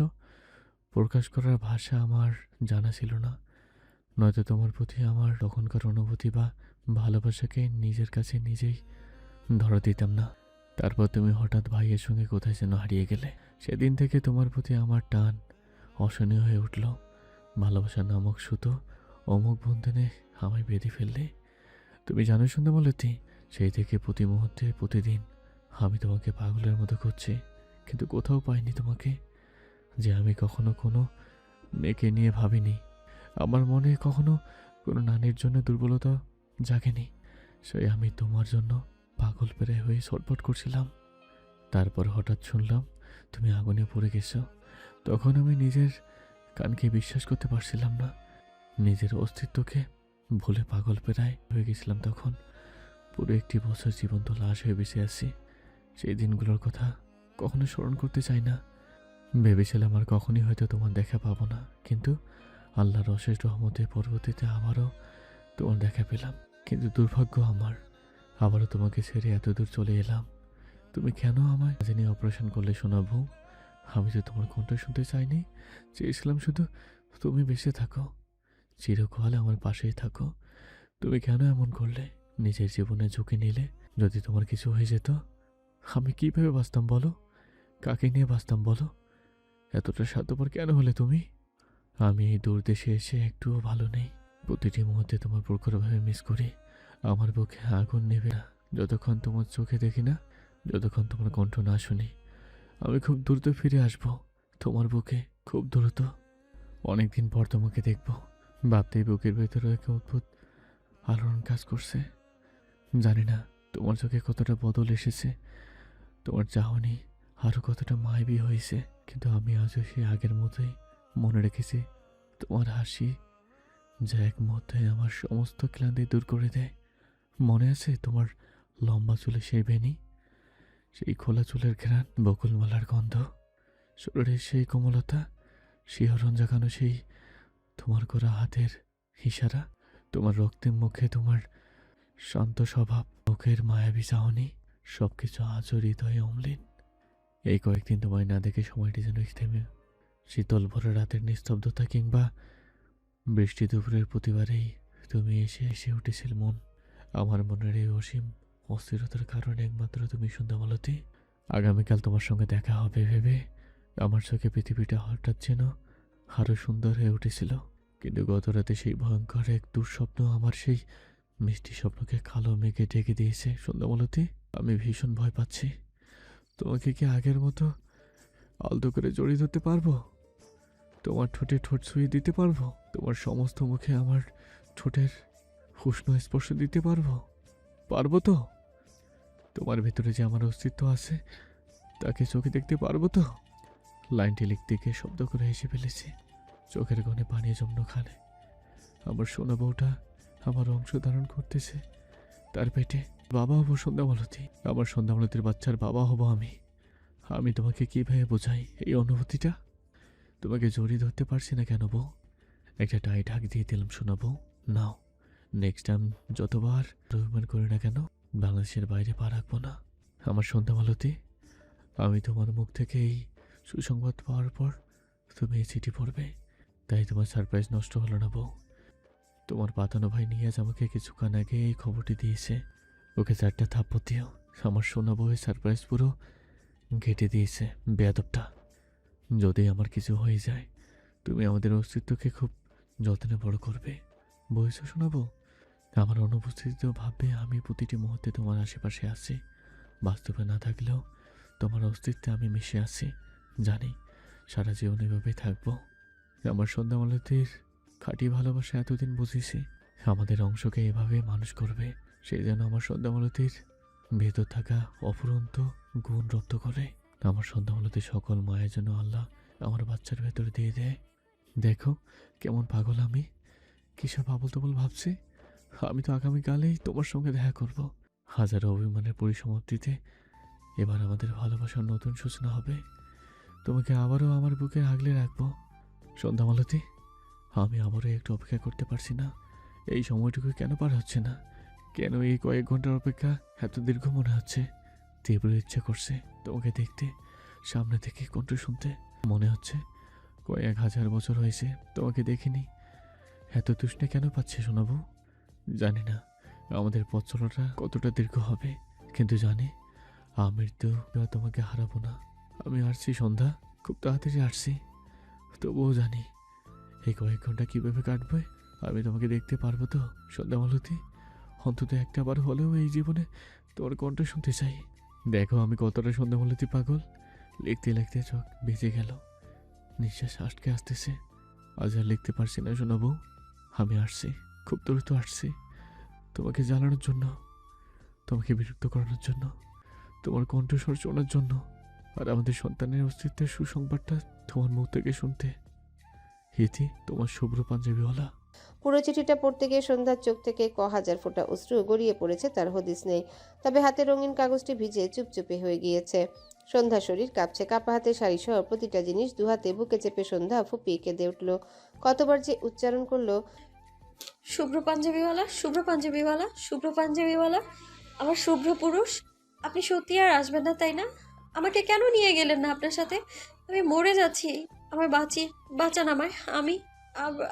প্রকাশ করার ভাষা আমার জানা ছিল না। নয়তো তোমার প্রতি আমার তখনকার অনুভূতি বা ভালোবাসাকে নিজের কাছে নিজেই ধরা দিতাম না। তারপর তুমি হঠাৎ ভাইয়ের সঙ্গে কোথায় যেন হারিয়ে গেলে। সেদিন থেকে তোমার প্রতি আমার টান অসহনীয় হয়ে উঠল। ভালোবাসা নামক সুতো অমুক বন্ধনে আমায় বেঁধে ফেললে। তুমি জানো সন্ধ্যা মালতী, সেই থেকে প্রতি মুহূর্তে প্রতিদিন আমি তোমাকে পাগলের মতো খুঁজছি, কিন্তু কোথাও পাইনি তোমাকে। যে আমি কখনো কোনো মেয়েকে নিয়ে ভাবিনি, আমার মনে কখনো কোনো নারীর জন্য দুর্বলতা জাগেনি, সেই আমি তোমার জন্য পাগল পেরে হয়ে ছটফট করছিলাম। তারপর হঠাৎ শুনলাম তুমি আগুনে পড়ে গেছো। তখন আমি নিজের কানকে বিশ্বাস করতে পারছিলাম না। নিজের অস্তিত্বকে ভুলে পাগল পেরায় হয়ে গেছিলাম। তখন পুরো 1 বছর জীবন্ত লাশ হয়ে বেঁচে আছি। সেই দিনগুলোর কথা কখনো স্মরণ করতে চাই না। ভেবেছিলাম আর কখনই হয়তো তোমার দেখা পাবো না, কিন্তু আল্লাহর অশেষ রহমতে পরবর্তীতে আবারও তোমার দেখা পেলাম। কিন্তু দুর্ভাগ্য আমার, আবারও তোমাকে ছেড়ে এত দূর চলে এলাম। তুমি কেন আমায় জানি অপারেশন করলে শোনাবো? আমি তো তোমার কণ্ঠ শুনতে চাইনি, চেয়েছিলাম শুধু তুমি বেঁচে থাকো, চিরকাল আমার পাশেই থাকো। তুমি কেন এমন করলে? নিজের জীবনে ঝুঁকি নিলে। যদি তোমার কিছু হয়ে যেত, আমি কিভাবে বাঁচতাম বলো? কাকে নিয়ে বাঁচতাম বলো? এতটা স্বার্থপর কেন হলে তুমি? আমি এই দূর দেশে এসে একটুও ভালো নেই। প্রতিটি মুহূর্তে তোমার প্রখরভাবে মিস করি। আমার বুকে আগুন নেবে না যতক্ষণ তোমার চোখে দেখি না, যতক্ষণ তোমার কণ্ঠ না শুনি। আমি খুব দ্রুত ফিরে আসব তোমার বুকে, খুব দ্রুত। অনেকদিন পর তোমাকে দেখব, ভাবতেই বুকের ভেতরে এক অদ্ভুত আলোড়ন কাজ করছে। জানি না তোমার চোখে কতটা বদল এসেছে, তোমার চাহনি আরও কতটা মায়াবী হয়েছে, কিন্তু আমি আজও সেই আগের মতোই মনে রেখেছি তোমার হাসি, যা এক মুহূর্তে আমার সমস্ত ক্লান্তি দূর করে দেয়। মনে আছে তোমার লম্বা চুলে সেই বেনি, সেই খোলা চুলের ঘ্রাণ, বকুলমালার গন্ধ, শরীরের সেই কোমলতা, শিহরণ জাগানো সেই তোমার করা হাতের ইশারা, তোমার রক্তিম মুখে তোমার শান্ত স্বভাব, মুখের মায়াবী চাহনি, সবকিছু আজও হৃদয়ে অম্লিন। এই কয়েকদিন তোমায় না দেখে সময়টি যেন থেমে, শীতল ভরা রাতের নিস্তব্ধতা কিংবা বৃষ্টি দুপুরের প্রতিবারেই তুমি এসে এসে উঠেছিল মন। আমার মনের এই অসীম অস্থিরতার কারণে একমাত্র তুমি সন্ধ্যামালতী। আগামীকাল তোমার সঙ্গে দেখা হবে ভেবে আমার চোখে পৃথিবীটা হঠাৎ যেন আরও সুন্দর হয়ে উঠেছিল। কিন্তু গত রাতে সেই ভয়ঙ্কর এক দুঃস্বপ্ন আমার সেই মিষ্টি স্বপ্নকে কালো মেঘে ঢেকে দিয়েছে সন্ধ্যামালতী। আমি ভীষণ ভয় পাচ্ছি। তোমাকে কি আগের মতো আলতো করে জড়িয়ে ধরতে পারবো? তোমার ঠোঁটে ঠোঁট ছুঁয়ে দিতে পারবো? তোমার সমস্ত মুখে আমার ঠোঁটের উষ্ণ স্পর্শ দিতে পারবো? পারবো তো? তোমার ভেতরে যে আমার অস্তিত্ব আছে তাকে চোখে দেখতে পারবো তো? লাইনটি লিখতে গিয়ে শব্দ করে হেসে ফেলেছি, চোখের কোণে পানি জমনো খালে। আমার সোনা বউটা আমার অংশ ধারণ করতেছে তার পেটে। বাবা হবো সন্ধ্যামালতী, আমার সন্ধ্যামালতীর বাচ্চার বাবা হব আমি। আমি তোমাকে কিভাবে বোঝাই এই অনুভূতিটা? তোমাকে জড়িয়ে ধরতে পারছি না কেন বউ? একটা টাইট হাক দিয়ে দিলাম শোনা বউ। নাও, নেক্সট টাইম যতবার অভিমান করি না কেন বাংলাদেশের বাইরে পা রাখবো না। আমার সন্ধ্যামালতী, আমি তোমার মুখ থেকে এই সুসংবাদ পাওয়ার পর তুমি এই চিঠি পড়বে, তাই তোমার সারপ্রাইজ নষ্ট হলো না বউ। তোমার পাতানো ভাই নিয়াজ আমাকে কিছুক্ষণ আগে এই খবরটি দিয়েছে। ওকে 4টা থাপ্পড় দিও। আমার সোনা বউয়ের সারপ্রাইজ পুরো ঘেটে দিয়েছে বেয়াদবটা। যদি আমার কিছু হয়ে যায় তুমি আমাদের অস্তিত্বকে খুব যত্নে বড় করবে, বয়সও শোনাবো। আমার অনুপস্থিতিতেও ভাববে আমি প্রতিটি মুহূর্তে তোমার আশেপাশে আছি। বাস্তবে না থাকলেও তোমার অস্তিত্বে আমি মিশে আছি। জানি সারা জীবন এভাবেই থাকবো। আমার সন্ধ্যামালতীর খাঁটি ভালোবাসা এতদিন বুঝেছি আমাদের অংশকে এভাবে মানুষ করবে। সেই যেন আমার সন্ধ্যামালতীর ভেতর থাকা অফুরন্ত গুণ রপ্ত করে। আমার সন্ধ্যামালতীর সকল মায়ের জন্য আল্লাহ আমার বাচ্চার ভেতরে দিয়ে দেয়। দেখো কেমন পাগল আমি, কিসব আবল তাবল ভাবছি। আমি তো আগামীকালেই তোমার সঙ্গে দেখা করব। হাজারো অভিমানের পরিসমাপ্তিতে এবার আমাদের ভালোবাসার নতুন সূচনা হবে। তোমাকে আবারও আমার বুকে আগলে রাখবো সন্ধ্যামালতী। আমি আবারও একটু অপেক্ষা করতে পারছি না। এই সময়টুকু কেন পার হচ্ছে না? কেন এই কয়েক ঘন্টার অপেক্ষা এত দীর্ঘ মনে হচ্ছে? তীব্র ইচ্ছে করছে তোমাকে দেখতে, সামনে থেকে কণ্ঠ শুনতে। মনে হচ্ছে কয়েক হাজার বছর হয়েছে তোমাকে দেখিনি। এত তৃষ্ণা কেন পাচ্ছে শোনাবো? জানি না আমাদের পথ চলাটা কতটা দীর্ঘ হবে, কিন্তু জানি আমৃত্যু তোমাকে হারাবো না। আমি আসছি সন্ধ্যা, খুব তাড়াতাড়ি আসছি। তবুও জানি এই কয়েক ঘন্টা কীভাবে কাটবে। আমি তোমাকে দেখতে পারবো তো সন্ধ্যামালতী? অন্তত একটা বার হলেও এই জীবনে তোমার কণ্ঠ শুনতে চাই। দেখো আমি কতটা সন্ধ্যামালতী পাগল। লিখতে লিখতে চোখ বেজে গেল, নিঃশ্বাস আটকে আসতেছে। আজ আর লিখতে পারছি না শোনাবো। আমি আসছি, খুব দ্রুত আসছি, তোমাকে জ্বালানোর জন্য, তোমাকে বিরক্ত করানোর জন্য, তোমার কণ্ঠস্বর শোনার জন্য, আর আমাদের সন্তানের অস্তিত্বের সুসংবাদটা তোমার মুখ থেকে শুনতে। ইতি, তোমার শুভ্র পাঞ্জাবিওয়ালা। পুরো চিঠিটা পড়তে গিয়ে সন্ধ্যার চোখ থেকে হাজার ফোঁটা অশ্রু গড়িয়ে পড়েছে, তার হদিস নেই। তবে হাতে রঙিন কাগজটি ভিজে চুপচুপে হয়ে গিয়েছে। সন্ধ্যা শরীর কাঁপছে, কাপা হাতে শাড়ি সহ প্রতিটা জিনিস দুহাতে বুকে চেপে সন্ধ্যা ফুপিয়ে কেঁদে উঠল। কতবার যে উচ্চারণ করলো, শুভ্র পাঞ্জাবিওয়ালা, শুভ্র পাঞ্জাবিওয়ালা, শুভ্র পাঞ্জাবিওয়ালা, আমার শুভ্র পুরুষ। আপনি সত্যি আর আসবেন না তাই না? আমাকে কেন নিয়ে গেলেন না আপনার সাথে? আমি মরে যাচ্ছি, আমায় বাঁচান আমায়।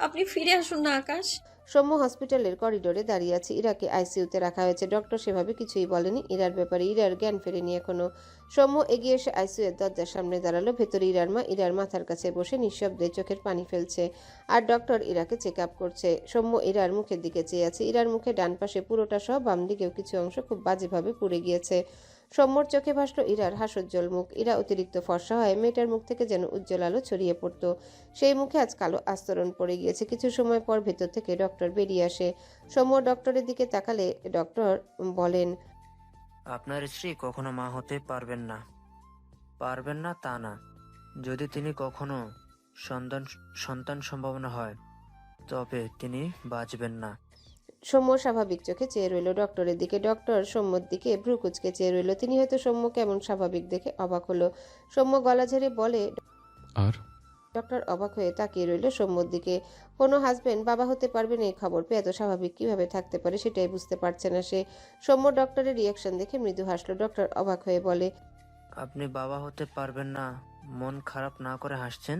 আপনি ফিরে আসুন না আকাশ। সৌম্য হসপিটালের করিডোরে দাঁড়িয়ে আছে। ইরাকে আইসিইউতে রাখা হয়েছে। ডক্টর সেভাবে কিছুই বলেনি ইরার ব্যাপারে। ইরার জ্ঞান ফেরেনি এখনো। সৌম্য এগিয়ে এসে আইসিইউ এর দরজার সামনে দাঁড়ালো। ভেতরে ইরার মা ইরার মাথার কাছে বসে নিঃশব্দে চোখের পানি ফেলছে, আর ডক্টর ইরাকে চেক আপ করছে। সৌম্য ইরার মুখের দিকে চেয়ে আছে। ইরার মুখে ডান পাশে পুরোটা সহ বাম দিকেও কিছু অংশ খুব বাজেভাবে পুড়ে গিয়েছে। সৌম্যর চোখে ভাসল ইরার হাস্যোজ্জ্বল মুখ। ইরা অতিরিক্ত ফর্সা হয় মেয়েটার মুখ থেকে যেন উজ্জ্বল আলো ছড়িয়ে পড়তো। সেই মুখে আজ কালো আস্তরণ পড়ে গিয়েছে। কিছু সময় পর ভেতর থেকে ডক্টর বেরিয়ে আসে। সৌম্য ডক্টরের দিকে তাকালে ডক্টর বলেন, আপনার স্ত্রী কখনো মা হতে পারবেন না। পারবেন না তা না, যদি তিনি কখনো সন্তান সম্ভাবনা হয় তবে তিনি বাঁচবেন না। সৌম্য স্বাভাবিক চোখে চেয়ে রইল ডক্টরের দিকে। ডক্টর সৌম্যর দিকে ভ্রু কুচকে চেয়ে রইল। তিনি হয়তো সৌম্য কেমন স্বাভাবিক দেখে অবাক হলো। সৌম্য গলা ঝেড়ে বলে, আর ডক্টর অবাক হয়ে তাকিয়ে রইল সৌম্যর দিকে। কোনো হাজবেন্ড বাবা হতে পারবেন এই খবর পেয়ে এত স্বাভাবিক কিভাবে থাকতে পারে সেটাই বুঝতে পারছে না সে। সৌম্য ডক্টরের রিয়াকশন দেখে মৃদু হাসলো। ডক্টর অবাক হয়ে বলে, আপনি বাবা হতে পারবেন না মন খারাপ না করে হাসছেন।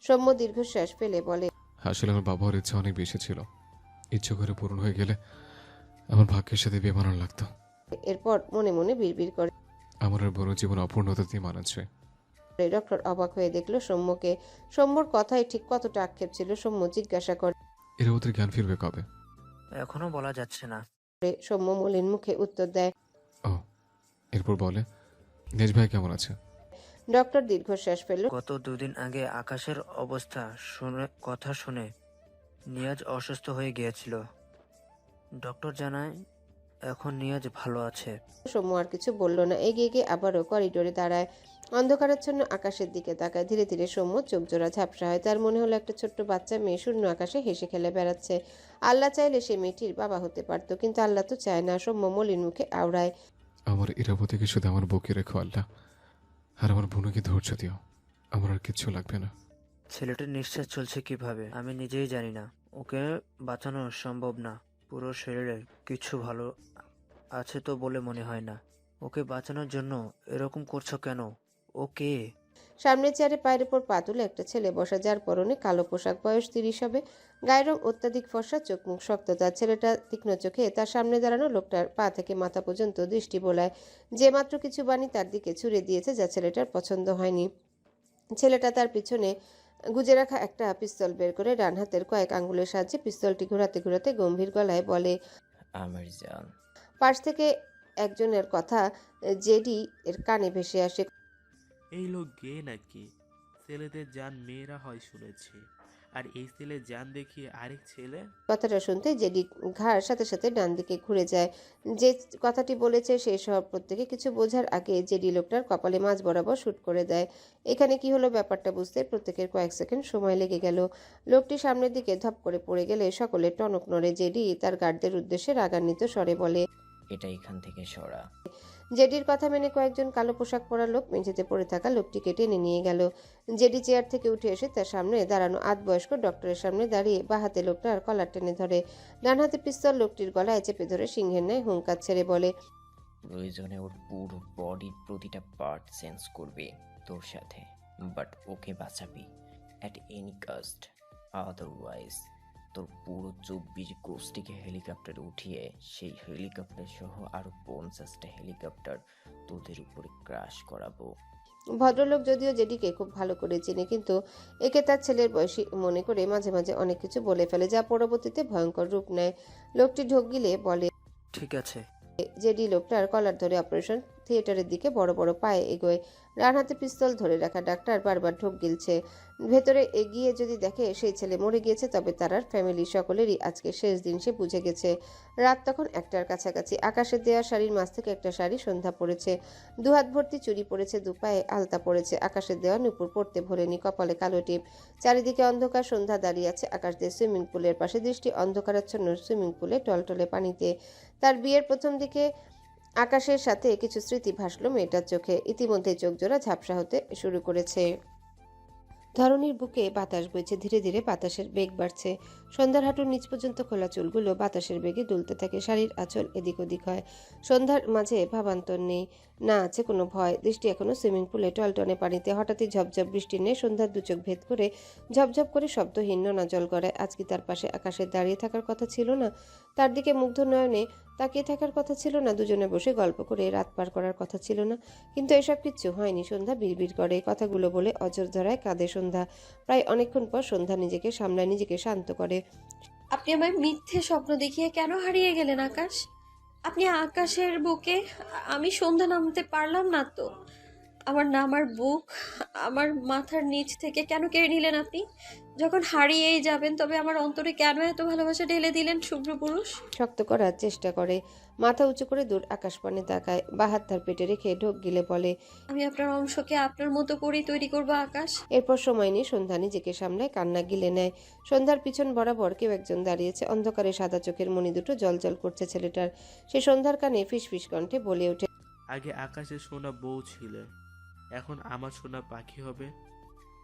সৌম্য দীর্ঘশ্বাস ফেলে বলে, আসলে আমার বাবা হওয়ার ইচ্ছা অনেক বেশি ছিল। ইচ্ছে করে পূরণ হয়ে গেলে আমার ভাগ্যের সাথে বিয়ে বানানো লাগতো। এরপর মনে মনে বিড়বিড় করে। আমার আর বড় জীবন অপূর্ণতা দিয়ে মানাচ্ছে। ডক্টর অবাক হয়ে দেখলো সৌম্যকে। সৌম্যর কথায় ঠিক কতটা আক্ষেপ ছিল। সৌম্য জিজ্ঞাসা করে, এরা ওদের জ্ঞান ফিরবে কবে? এখনো বলা যাচ্ছে না। সৌম্য মলিন মুখে উত্তর দেয়। ও, এরপর বলে নেজ ভাই কেমন আছে? ডক্টর দীর্ঘশ্বাস ফেলল। গত দুদিন আগে আকাশের কথা শুনে নিয়াজ অসুস্থ হয়ে গিয়েছিল। ডক্টর জানায় এখন নিয়াজ ভালো আছে। সৌম্য আর কিছু বলল না। এগিয়ে গিয়ে আবারও করিডোরে দাঁড়ায়। অন্ধকারাচ্ছন্ন আকাশের দিকে তাকায়। ধীরে ধীরে সৌম্য চোখ জোড়া ঝাপসা হয়। তার মনে হলো একটা ছোট্ট বাচ্চা মেয়ে শূন্য আকাশে হেসে খেলে বেড়াচ্ছে। আল্লাহ চাইলে সে মেয়েটির বাবা হতে পারত, কিন্তু আল্লাহ তো চায় না। সৌম্য মলিন মুখে আওড়ায়, আমার ইরাবতীকে শুধু আমার বুকে রেখো আল্লাহ, আর আমার বোনকে ধৈর্য দিও। আমার আর কিচ্ছু লাগবে না। ছেলেটির নিঃশ্বাস চলছে কিভাবে আমি নিজেই জানি না। ওকে বাঁচানো সম্ভব না। পুরো শরীরে কিছু ভালো আছে তো বলে মনে হয় না। ওকে বাঁচানোর জন্য এরকম করছো কেন? ও কে? সামনের চেয়ারে পায়ের উপর পা তুলে একটা ছেলে বসা, যার পরনে কালো পোশাক। বয়স 30 হবে। গায়ের রং অত্যাধিক ফর্সা, চোখ মুখ শক্ত। তার ছেলেটা তীক্ষ্ণ চোখে তার সামনে দাঁড়ানো লোকটার পা থেকে মাথা পর্যন্ত দৃষ্টি বোলায়। যে মাত্র কিছু বাণী তার দিকে ছুড়ে দিয়েছে যা ছেলেটার পছন্দ হয়নি। ছেলেটা তার পিছনে গুজে রাখা একটা পিস্তল বের করে ডান হাতের কয়েক আঙ্গুলের সাহায্যে পিস্তলটি ঘোরাতে ঘোরাতে গম্ভীর গলায় বলে, আমার জান। পাশ থেকে একজনের কথা জেডি এর কানে ভেসে আসে। এই লোক গে নাকি? ছেলেদের জান মেয়েরা হয় শুনেছি, আর এই ছেলে জান দেখিয়ে আরেক ছেলে। কথাটা শুনতে জেডি ঘাড় সাথে সাথে ডান দিকে ঘুরে যায়। যে কথাটি বলেছে সেই সব প্রত্যেকে কিছু বোঝার আগে জেডি লোকটার কপালে মাঝ বরাবর শুট করে দেয়। এখানে কি হলো ব্যাপারটা বুঝতে প্রত্যেকের কয়েক সেকেন্ড সময় লেগে গেল। লোকটি সামনের দিকে ধপ করে পড়ে গেলে সকলে টনক নড়ে। জেডি তার গার্ডদের উদ্দেশ্যে রাগান্বিত স্বরে বলে, এটা এখান থেকে সরা। জেডির কথা মেনে কয়েকজন কালো পোশাক পরা লোক মেঝেতে পড়ে থাকা লোকটিকে টেনে নিয়ে গেল। জেডি চেয়ার থেকে উঠে এসে তার সামনে দাঁড়ানো আধবয়স্ক ডক্টরের সামনে দাঁড়িয়ে বাঁ হাতে লোকটার কলার টেনে ধরে। ডান হাতে পিস্তল লোকটির গলায় চেপে ধরে সিংহের ন্যায় হুঙ্কার ছেড়ে বলে, প্রয়োজনে ওর পুরো বডির প্রতিটা পার্ট চেঞ্জ করবে তোর সাথে, বাট ওকে বাঁচাবি অ্যাট এনি কস্ট। আদারওয়াইজ তোর পুরো 24 গোষ্ঠীকে হেলিকপ্টারে উঠিয়ে সেই হেলিকপ্টার সহ আরো 50টা হেলিকপ্টার তোদের উপরে ক্রাশ করাবো। ভদ্রলোক যদিও জেডিকে খুব ভালো করে চেনে, কিন্তু একে তার ছেলের বয়সী মনে করে মাঝে মাঝে অনেক কিছু বলে ফেলে, যা পরবর্তীতে ভয়ঙ্কর রূপ নেয়। লোকটি ঢোক গিলে বলে, ঠিক আছে। জেডি লোকটার কলার ধরে অপারেশন থিয়েটারের দিকে বড় বড় পায়ে এগোয়। ডান হাতে পিস্তল ধরে রাখা ডাক্তার বারবার ঢোক গিলছে। ভেতরে এগিয়ে যদি দেখে সেই ছেলে মরে গিয়েছে, তবে তার আর ফ্যামিলি সকলেরই আজকে শেষ দিন সে বুঝে গেছে। রাত তখন 1টার কাছাকাছি। আকাশের দেওয়া শাড়ির মাঝ থেকে একটা শাড়ি সন্ধ্যা পড়েছে। দুহাত ভর্তি চুড়ি পড়েছে, দুপায়ে আলতা পড়েছে। আকাশের দেওয়া নুপুর পড়তে ভোলেনি, কপালে কালো টিপ। চারিদিকে অন্ধকার। সন্ধ্যা দাঁড়িয়ে আছে আকাশ দিয়ে সুইমিং পুলের পাশে। দৃষ্টি অন্ধকারাচ্ছন্ন সুইমিং পুলে টলটলে পানিতে। তার বিয়ের প্রথম দিকে আকাশের সাথে কিছু স্মৃতি ভাসলো মেয়েটার চোখে। ইতিমধ্যে চোখ জোড়া ঝাপসা হতে শুরু করেছে। ধরনীর বুকে বাতাস বইছে। ধীরে ধীরে বাতাসের বেগ বাড়ছে। সন্ধ্যার হাঁটুর নিচ পর্যন্ত খোলা চুলগুলো বাতাসের বেগে দুলতে থাকে, শাড়ির আঁচল এদিক ওদিক হয়। সন্ধ্যার মাঝে ভাবান্তর নেই, না আছে কোনো ভয়। দৃষ্টি এখনো সুইমিং পুলে টলটনে পানিতে। হঠাৎই ঝপঝপ বৃষ্টি নেই, সন্ধ্যার দুচোখ ভেদ করে ঝপঝপ করে শব্দহীন নোনা জল গড়ায়। আজ কি তার পাশে আকাশে দাঁড়িয়ে থাকার কথা ছিল না? তার দিকে মুগ্ধ নয়নে তাকিয়ে থাকার কথা ছিল না? দুজনে বসে গল্প করে রাত পার করার কথা ছিল না? কিন্তু এসব কিচ্ছু হয়নি। সন্ধ্যা বিড়বিড় করে, কথাগুলো বলে অঝোর ধরায় কাঁদে সন্ধ্যা। প্রায় অনেকক্ষণ পর সন্ধ্যা নিজেকে সামলায়, নিজেকে শান্ত করে। আপনি আমায় মিথ্যে স্বপ্ন দেখিয়ে কেন হারিয়ে গেলেন আকাশ? আপনি আকাশের বুকে, আমি সন্ধ্যা নামতে পারলাম না তো। আমার নামার বুক আমার মাথার নিচ থেকে কেন কেড়ে নিলেন আপনি? যখন হারিয়েই যাবেন তবে আমার অন্তরে কেন এত ভালোবাসা ঢেলে দিলেন শুভ্র পুরুষ? শক্ত করার চেষ্টা করে, মাথা উঁচু করে দূর আকাশপানে তাকায়, বাহাত তার পেটে রেখে ঢোক গিলে বলে, আমি আপনার অংশকে আপনার মতো করেই তৈরি করবো আকাশ। এরপর সময় নিয়ে সন্ধ্যা নিজেকে সামলায়, কান্না গিলে নেয়। সন্ধ্যার পিছন বরাবর কেউ একজন দাঁড়িয়েছে, অন্ধকারে সাদা চোখের মণি দুটো জলজল করছে ছেলেটার। সে সন্ধ্যার কানে ফিসফিস কণ্ঠে বলে ওঠে, আগে আকাশে সোনা বউ ছিলে, এখন আমার সোনা পাখি হবে।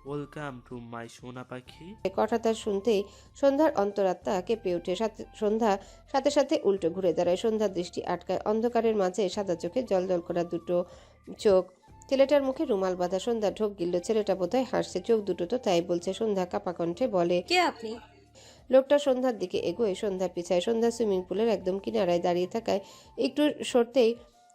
ওয়েলকাম টু মাই সোনা পাখি। কথাটা শুনতেই সন্ধ্যার অন্তরাত্মা কেঁপে ওঠে। সন্ধ্যা সাথে সাথে উল্টো ঘুরে দাঁড়ায়। সন্ধ্যার দৃষ্টি আটকায় অন্ধকারের মাঝে সাদা চোখে জলজল করা দুটো চোখ। ছেলেটার মুখে রুমাল বাঁধা। সন্ধ্যা ঢোক গিলল, ছেলেটা বোধহয় হাসছে, চোখ দুটো তো তাই বলছে। সন্ধ্যা কাপা কণ্ঠে বলে, কে আপনি? লোকটা সন্ধ্যার দিকে এগোয়, সন্ধ্যা পিছায়। সন্ধ্যা সুইমিং পুলের একদম কিনারায় দাঁড়িয়ে থাকায় একটু সরতেই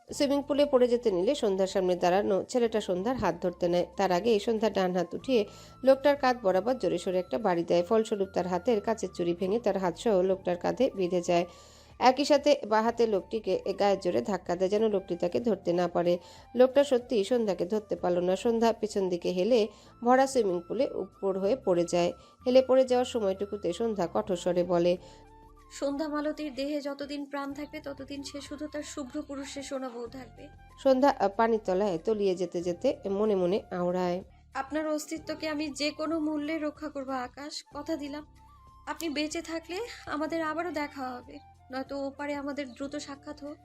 সুইমিং পুলে পড়ে যেতে নিলে সন্ধ্যার সামনে দাঁড়ানো ছেলেটা সন্ধ্যার হাত ধরতে নেয়। তার আগে সন্ধ্যা ডান হাত উঠিয়ে লোকটার কাঁধ বরাবর জোরে সোরে একটা বাড়ি দেয়। ফলস্বরূপ তার হাতের কাচের চুড়ি ভেঙে তার হাতসহ লোকটার কাঁধে বিঁধে যায়। একই সাথে বাঁ হাতে লোকটিকে গায়ের জোরে ধাক্কা দেয়, যেন লোকটি তাকে ধরতে না পারে। লোকটা সত্যিই সন্ধ্যাকে ধরতে পারল না। সন্ধ্যা পিছন দিকে হেলে ভরা সুইমিং পুলে উপর হয়ে পড়ে যায়। হেলে পড়ে যাওয়ার সময়টুকুতে সন্ধ্যা কঠোর স্বরে বলে, সন্ধ্যা মালতীর দেহে যতদিন প্রাণ থাকবে ততদিন সে শুধু তার শুভ্র পুরুষের সোনা বউ থাকবে। সন্ধ্যা পানির তলায় তলিয়ে যেতে যেতে মনে মনে আওড়ায়, আপনার অস্তিত্বকে আমি যে কোনো মূল্যে রক্ষা করব আকাশ, কথা দিলাম। আপনি বেঁচে থাকলে আমাদের আবারও দেখা হবে, নয়তো ওপারে আমাদের দ্রুত সাক্ষাৎ হোক।